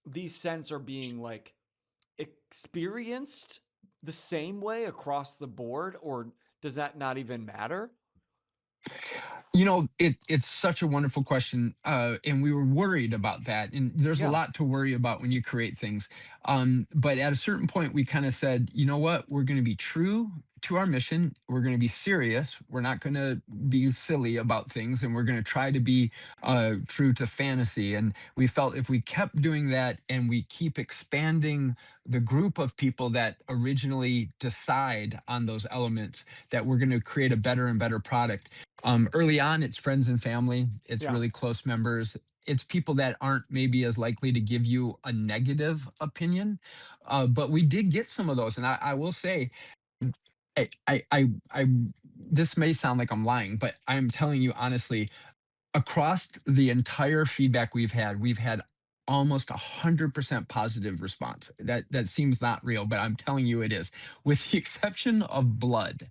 these scents are being like experienced the same way across the board, or does that not even matter? It's such a wonderful question, and we were worried about that. And there's a Yeah. lot to worry about when you create things. But at a certain point, we kind of said, you know what? We're going to be true to our mission. We're going to be serious. We're not going to be silly about things, and we're going to try to be true to fantasy. And we felt if we kept doing that and we keep expanding the group of people that originally decide on those elements, that we're going to create a better and better product. Early on, it's friends and family, it's Yeah. really close members, it's people that aren't maybe as likely to give you a negative opinion. But we did get some of those, and I will say, I this may sound like I'm lying, but I'm telling you honestly, across the entire feedback we've had almost 100% positive response. That seems not real, but I'm telling you it is, with the exception of blood.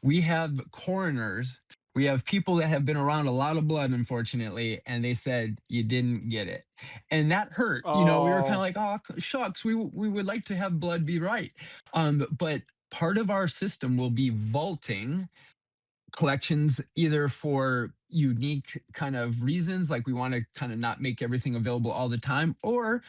We have coroners, we have people that have been around a lot of blood, unfortunately, and they said you didn't get it, and that hurt. We were kind of Oh. like, oh shucks, we would like to have blood be right. But part of our system will be vaulting collections, either for unique kind of reasons, like we want to kind of not make everything available all the time, or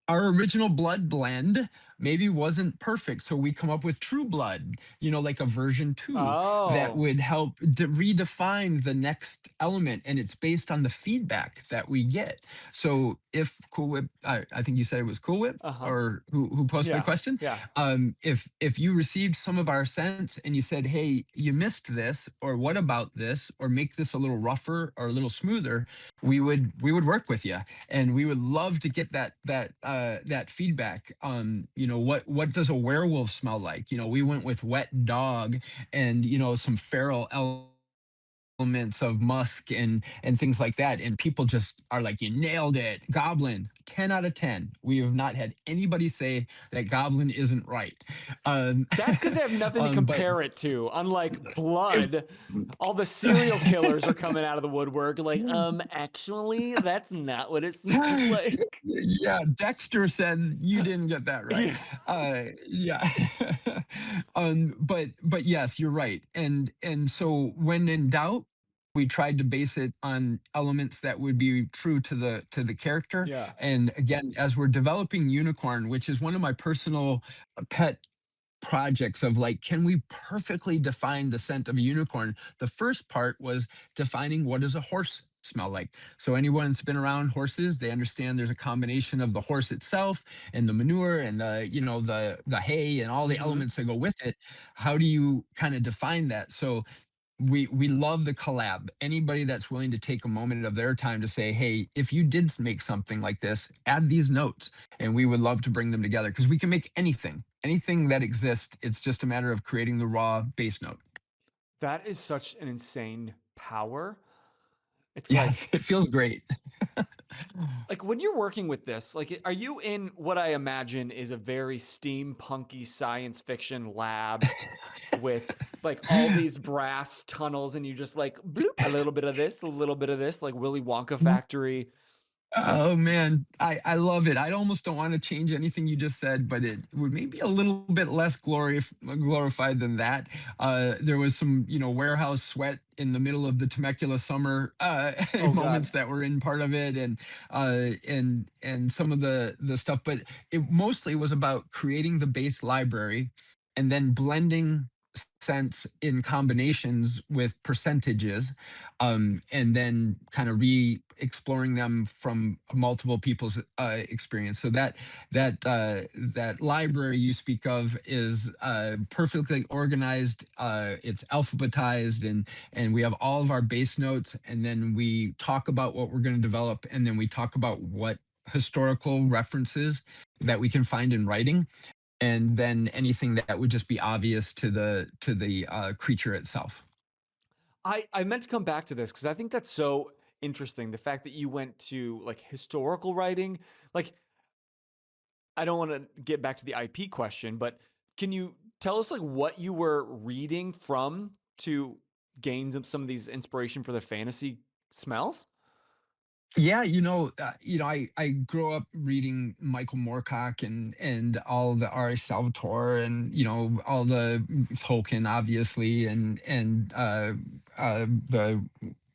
our original blood blend maybe wasn't perfect, so we come up with true blood, like a version 2 that Oh. would help redefine the next element, and it's based on the feedback that we get. So if Cool Whip, I think you said it was Cool Whip, Uh-huh. or who posted the Yeah. question. Yeah. If you received some of our scents and you said, hey, you missed this, or what about this, or make this a little rougher or a little smoother, we would work with you, and we would love to get that feedback. What does a werewolf smell like? We went with wet dog, and some feral elements of musk and things like that, and people just are like, you nailed it. Goblin, 10 out of 10. We have not had anybody say that goblin isn't right. um That's because they have nothing to but compare it to. Unlike it, blood, all the serial killers are coming out of the woodwork like, actually, that's not what it smells like. yeah, Dexter said you didn't get that right. Yeah. Yeah. But yes, you're right. And so when in doubt, we tried to base it on elements that would be true to the character. Yeah. And again, as we're developing Unicorn, which is one of my personal pet projects of, like, can we perfectly define the scent of a unicorn? The first part was defining what does a horse smell like. So anyone that's been around horses, they understand there's a combination of the horse itself and the manure and the hay and all the Mm-hmm. elements that go with it. How do you kind of define that? So we love the collab. Anybody that's willing to take a moment of their time to say, hey, if you did make something like this, add these notes, and we would love to bring them together, because we can make anything that exists. It's just a matter of creating the raw base note. That is such an insane power. It's Yes, like it feels great. when you're working with this, like, are you in what I imagine is a very steampunky science fiction lab with like all these brass tunnels, and you just like bloop a little bit of this, a little bit of this, like Willy Wonka factory. Oh man, I love it. I almost don't want to change anything you just said, but it would maybe a little bit less glorified than that. There was some, warehouse sweat in the middle of the Temecula summer Oh God. moments that were in part of it, and some of the stuff. But it mostly was about creating the base library and then blending scents in combinations with percentages, and then kind of re-exploring them from multiple people's experience. So that library you speak of is perfectly organized. It's alphabetized, and we have all of our base notes, and then we talk about what we're going to develop, and then we talk about what historical references that we can find in writing, and then anything that would just be obvious to the creature itself. I meant to come back to this because I think that's so interesting. The fact that you went to like historical writing, like I don't want to get back to the IP question, but can you tell us like what you were reading from to gain some of these inspiration for the fantasy smells? Yeah, I grew up reading Michael Moorcock and all the R.A. Salvatore and all the Tolkien, obviously, and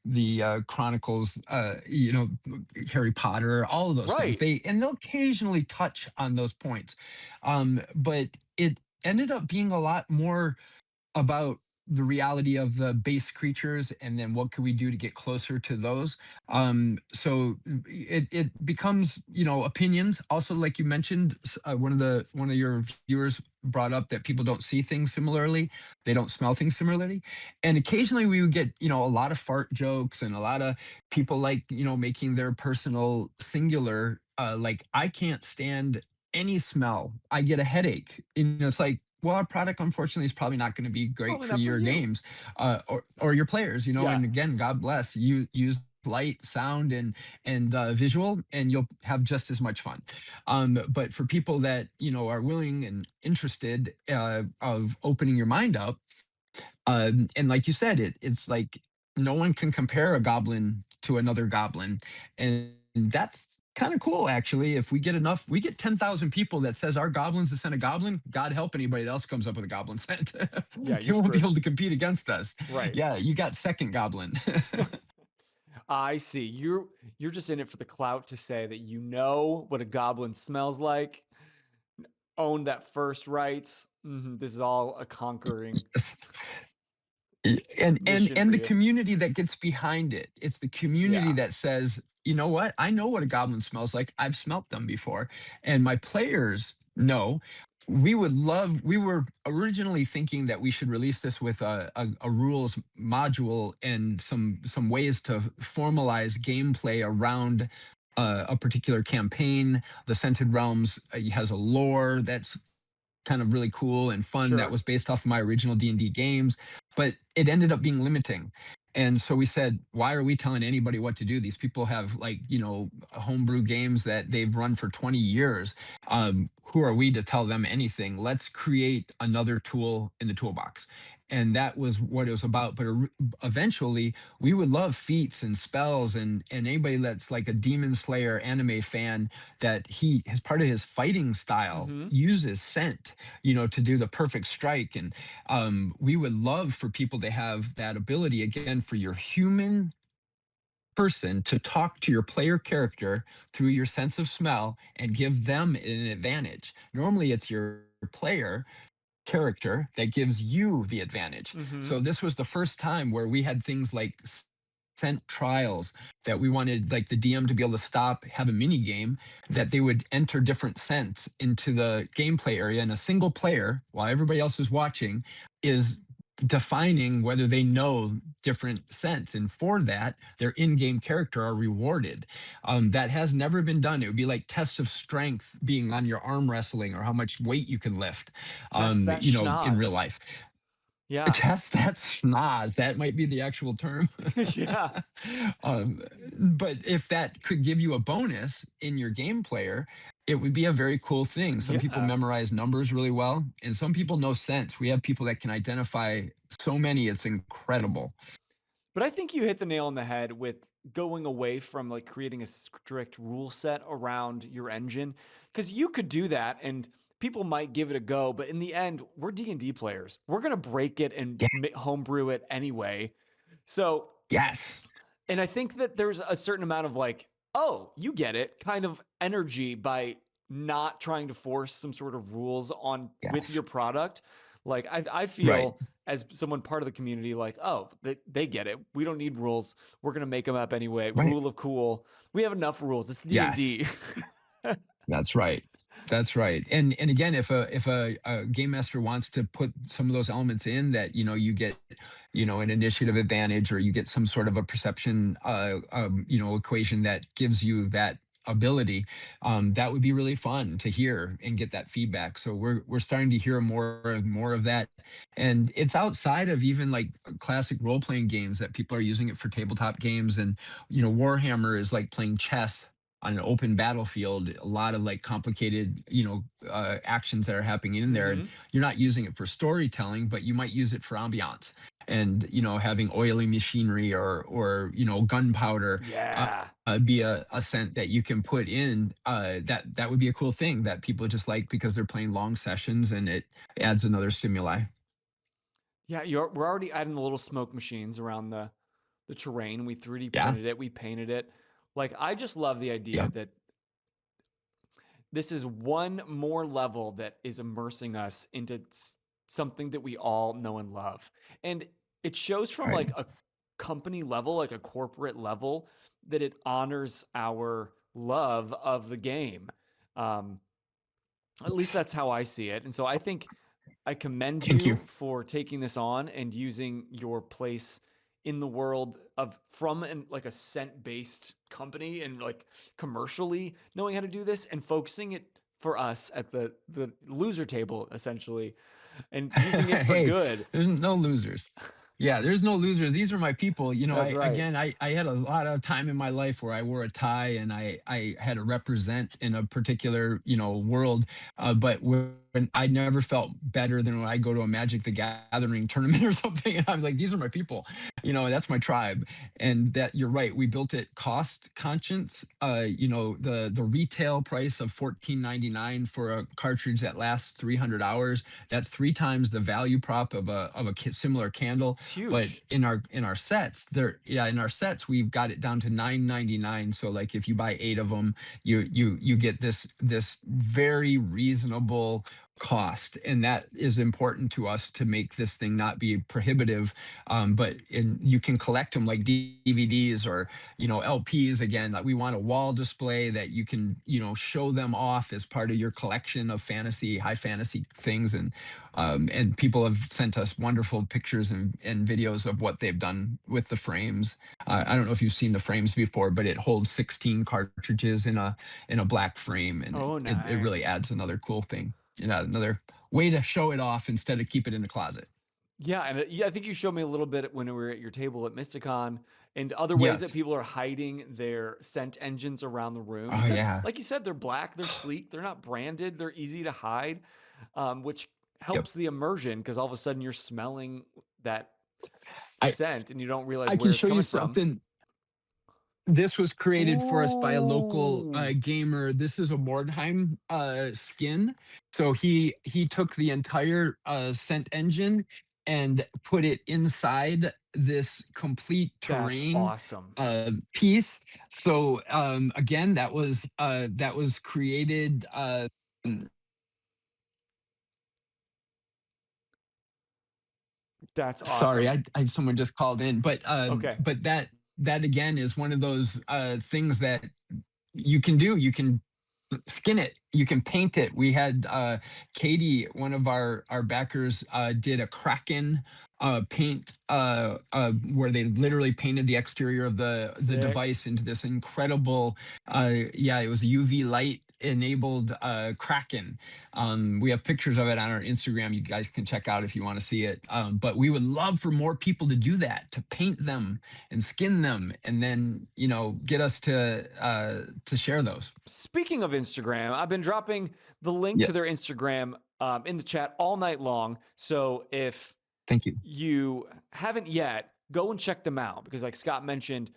the Chronicles, Harry Potter, all of those things. Right. They'll occasionally touch on those points, but it ended up being a lot more about the reality of the base creatures and then what could we do to get closer to those. So it becomes opinions also, like you mentioned. One of your viewers brought up that people don't see things similarly, they don't smell things similarly, and occasionally we would get a lot of fart jokes and a lot of people like making their personal singular, like I can't stand any smell, I get a headache. It's like, well, our product unfortunately is probably not going to be great Probably for not for your you. games, or your players. Yeah. And again, God bless you. Use light, sound, and visual, and you'll have just as much fun. But for people that are willing and interested, of opening your mind up, and like you said, it's like no one can compare a goblin to another goblin, and that's kind of cool actually. If we get enough, we get 10,000 people that says our goblin's the scent of goblin. God help anybody else comes up with a goblin scent. Yeah, They you're won't be screwed. able to compete against us. Right. Yeah, you got second goblin. I see. You're just in it for the clout to say that you know what a goblin smells like, own that first rights. This is all a conquering mission And for the you. community that gets behind it, it's the community Yeah. that says, you know what, I know what a goblin smells like, I've smelt them before, and my players know. We were originally thinking that we should release this with a rules module and some ways to formalize gameplay around a particular campaign. The Scented Realms has a lore that's kind of really cool and fun that Sure. was based off of my original D&D games, but it ended up being limiting. And so we said, why are we telling anybody what to do? These people have like, homebrew games that they've run for 20 years. Who are we to tell them anything? Let's create another tool in the toolbox. And that was what it was about. But eventually, we would love feats and spells, and anybody that's like a Demon Slayer anime fan, that he as part of his fighting style Mm-hmm. uses scent, to do the perfect strike. And we would love for people to have that ability again, for your human person to talk to your player character through your sense of smell and give them an advantage. Normally, it's your player character that gives you the advantage. Mm-hmm. So this was the first time where we had things like scent trials, that we wanted like the DM to be able to stop, have a mini game that they would enter different scents into the gameplay area, and a single player, while everybody else is watching, is defining whether they know different scents, and for that their in-game character are rewarded. That has never been done. It would be like test of strength being on your arm wrestling, or how much weight you can lift, Test that in real schnoz. life. Yeah. Test that schnoz. That might be the actual term. Yeah. um, but if that could give you a bonus in your game player, it would be a very cool thing. Some people Yeah. memorize numbers really well, and some people know scents. We have people that can identify so many, it's incredible. But I think you hit the nail on the head with going away from like creating a strict rule set around your engine, because you could do that and people might give it a go, but in the end, we're D&D players. We're going to break it and Yeah. homebrew it anyway. So, Yes. and I think that there's a certain amount of like, oh, you get it, kind of energy by not trying to force some sort of rules on with Yes. your product. Like I Right. feel as someone part of the community, like, oh, they get it. We don't need rules. We're gonna make them up anyway. Right. Rule of cool. We have enough rules. It's D and Yes. D. That's right. That's right. And again, if a game master wants to put some of those elements in, that you get an initiative advantage, or you get some sort of a perception equation that gives you that ability, that would be really fun to hear and get that feedback. So we're starting to hear more of that, and it's outside of even like classic role playing games that people are using it for tabletop games. And Warhammer is like playing chess on an open battlefield, a lot of like complicated, actions that are happening in there, and Mm-hmm. you're not using it for storytelling, but you might use it for ambiance, and having oily machinery or gunpowder Yeah. be a scent that you can put in. That would be a cool thing that people just like because they're playing long sessions, and it adds another stimuli. Yeah, we're already adding the little smoke machines around the terrain. We 3D Yeah. printed it, we painted it. Like I just love the idea Yeah. that this is one more level that is immersing us into something that we all know and love. And it shows from Right. like a company level, like a corporate level, that it honors our love of the game. Um, at least that's how I see it. And so I think I commend Thank you. you for taking this on and using your place in the world of from like a scent based company and like commercially knowing how to do this and focusing it for us at the loser table essentially and using it for Hey, good. there's no losers. Yeah, there's no loser. These are my people. That's I right. again, I had a lot of time in my life where I wore a tie and I had to represent in a particular world. But when I never felt better than when I go to a Magic the Gathering tournament or something, and I was like, these are my people. That's my tribe. And that you're right. We built it cost conscious. The retail price of $14.99 for a cartridge that lasts 300 hours. That's three times the value prop of a similar candle. It's But huge. in our sets, in our sets we've got it down to $9.99. So like if you buy 8 of them, you get this very reasonable cost, and that is important to us to make this thing not be prohibitive. But you can collect them like DVDs or LPs. Again, like we want a wall display that you can show them off as part of your collection of high fantasy things. And people have sent us wonderful pictures and videos of what they've done with the frames. I don't know if you've seen the frames before, but it holds 16 cartridges in a black frame, and Oh, it really nice. adds another cool thing. Another way to show it off instead of keep it in the closet. Yeah, and yeah, I think you showed me a little bit when we were at your table at Mysticon and other ways that Yes. people are hiding their scent engines around the room Oh because, yeah. like you said, they're black, they're sleek, they're not branded, they're easy to hide, which Yep. helps the immersion because all of a sudden you're smelling that I scent and you don't realize I can where it's show you coming from. something. This was created for us by a local Ooh, gamer. This is a Mordheim skin. So he took the entire scent engine and put it inside this complete that's terrain awesome. piece. So again, that was created. That's Sorry, awesome. I someone just called in, Okay. but that again is one of those things that you can do. You can skin it, you can paint it. We had Katie, one of our backers, did a Kraken paint where they literally painted the exterior of the Sick. device into this incredible yeah, it was UV light enabled Kraken. We have pictures of it on our Instagram, you guys can check out if you want to see it. But we would love for more people to do that, to paint them and skin them, and then get us to share those. Speaking of Instagram, I've been dropping the link to Yes. their Instagram in the chat all night long. So if Thank you. you haven't yet, go and check them out because, like Scott mentioned,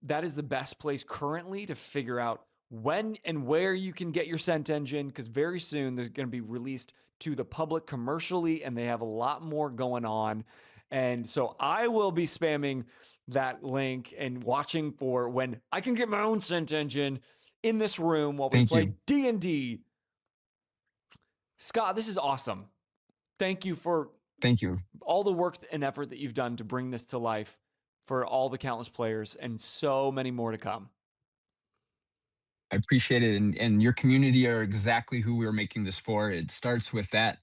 that is the best place currently to figure out when and where you can get your scent engine because very soon they're going to be released to the public commercially and they have a lot more going on. And so I will be spamming that link and watching for when I can get my own scent engine in this room while we Thank play you. D&D. Scott, this is awesome. Thank you for Thank you. all the work and effort that you've done to bring this to life for all the countless players and so many more to come. I appreciate it. And your community are exactly who we're making this for. It starts with that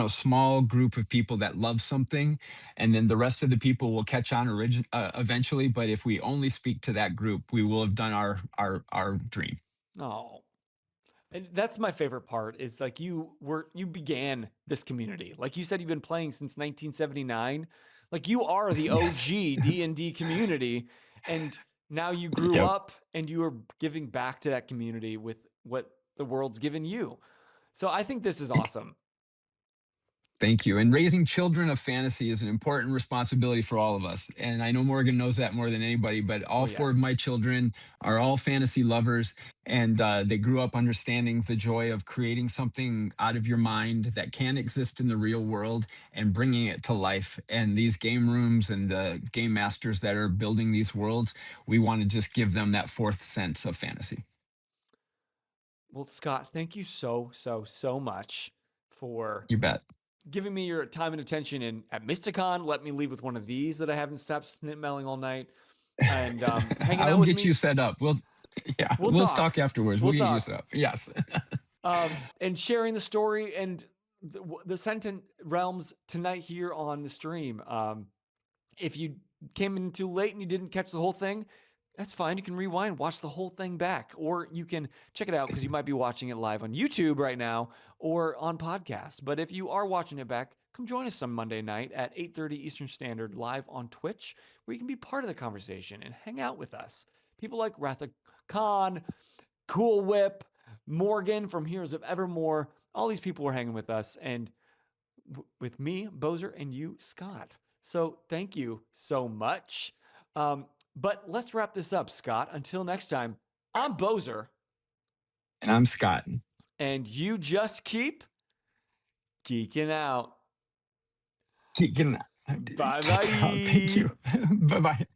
small group of people that love something, and then the rest of the people will catch on eventually. But if we only speak to that group, we will have done our dream. Oh, and that's my favorite part is like you began this community. Like you said, you've been playing since 1979. Like you are the Yes. OG D&D community. And Now you grew Yep. up and you are giving back to that community with what the world's given you. So I think this is awesome. Thank you. And raising children of fantasy is an important responsibility for all of us. And I know Morgan knows that more than anybody, but Oh, all four of yes. my children are all fantasy lovers. And they grew up understanding the joy of creating something out of your mind that can exist in the real world and bringing it to life. And these game rooms and the game masters that are building these worlds, we want to just give them that fourth sense of fantasy. Well, Scott, thank you so much for You bet. giving me your time and attention. And at Mysticon, let me leave with one of these that I haven't stopped smelling all night. And hanging I out will with get you me. set up. Yeah, We'll we'll talk. talk afterwards. We'll We'll get you talk. set up. Yes. And sharing the story and the Sentient Realms tonight here on the stream. If you came in too late and you didn't catch the whole thing, that's fine. You can rewind, watch the whole thing back, or you can check it out because you might be watching it live on YouTube right now or on podcast. But if you are watching it back, come join us some Monday night at 8:30 Eastern Standard live on Twitch, where you can be part of the conversation and hang out with us. People like Ratha Khan, Cool Whip, Morgan from Heroes of Evermore. All these people were hanging with us and with me, Bozer, and you, Scott. So thank you so much. But let's wrap this up, Scott. Until next time, I'm Bozer. And I'm Scott. And you just keep geeking out. Keegan. Bye bye. Thank you. Bye bye.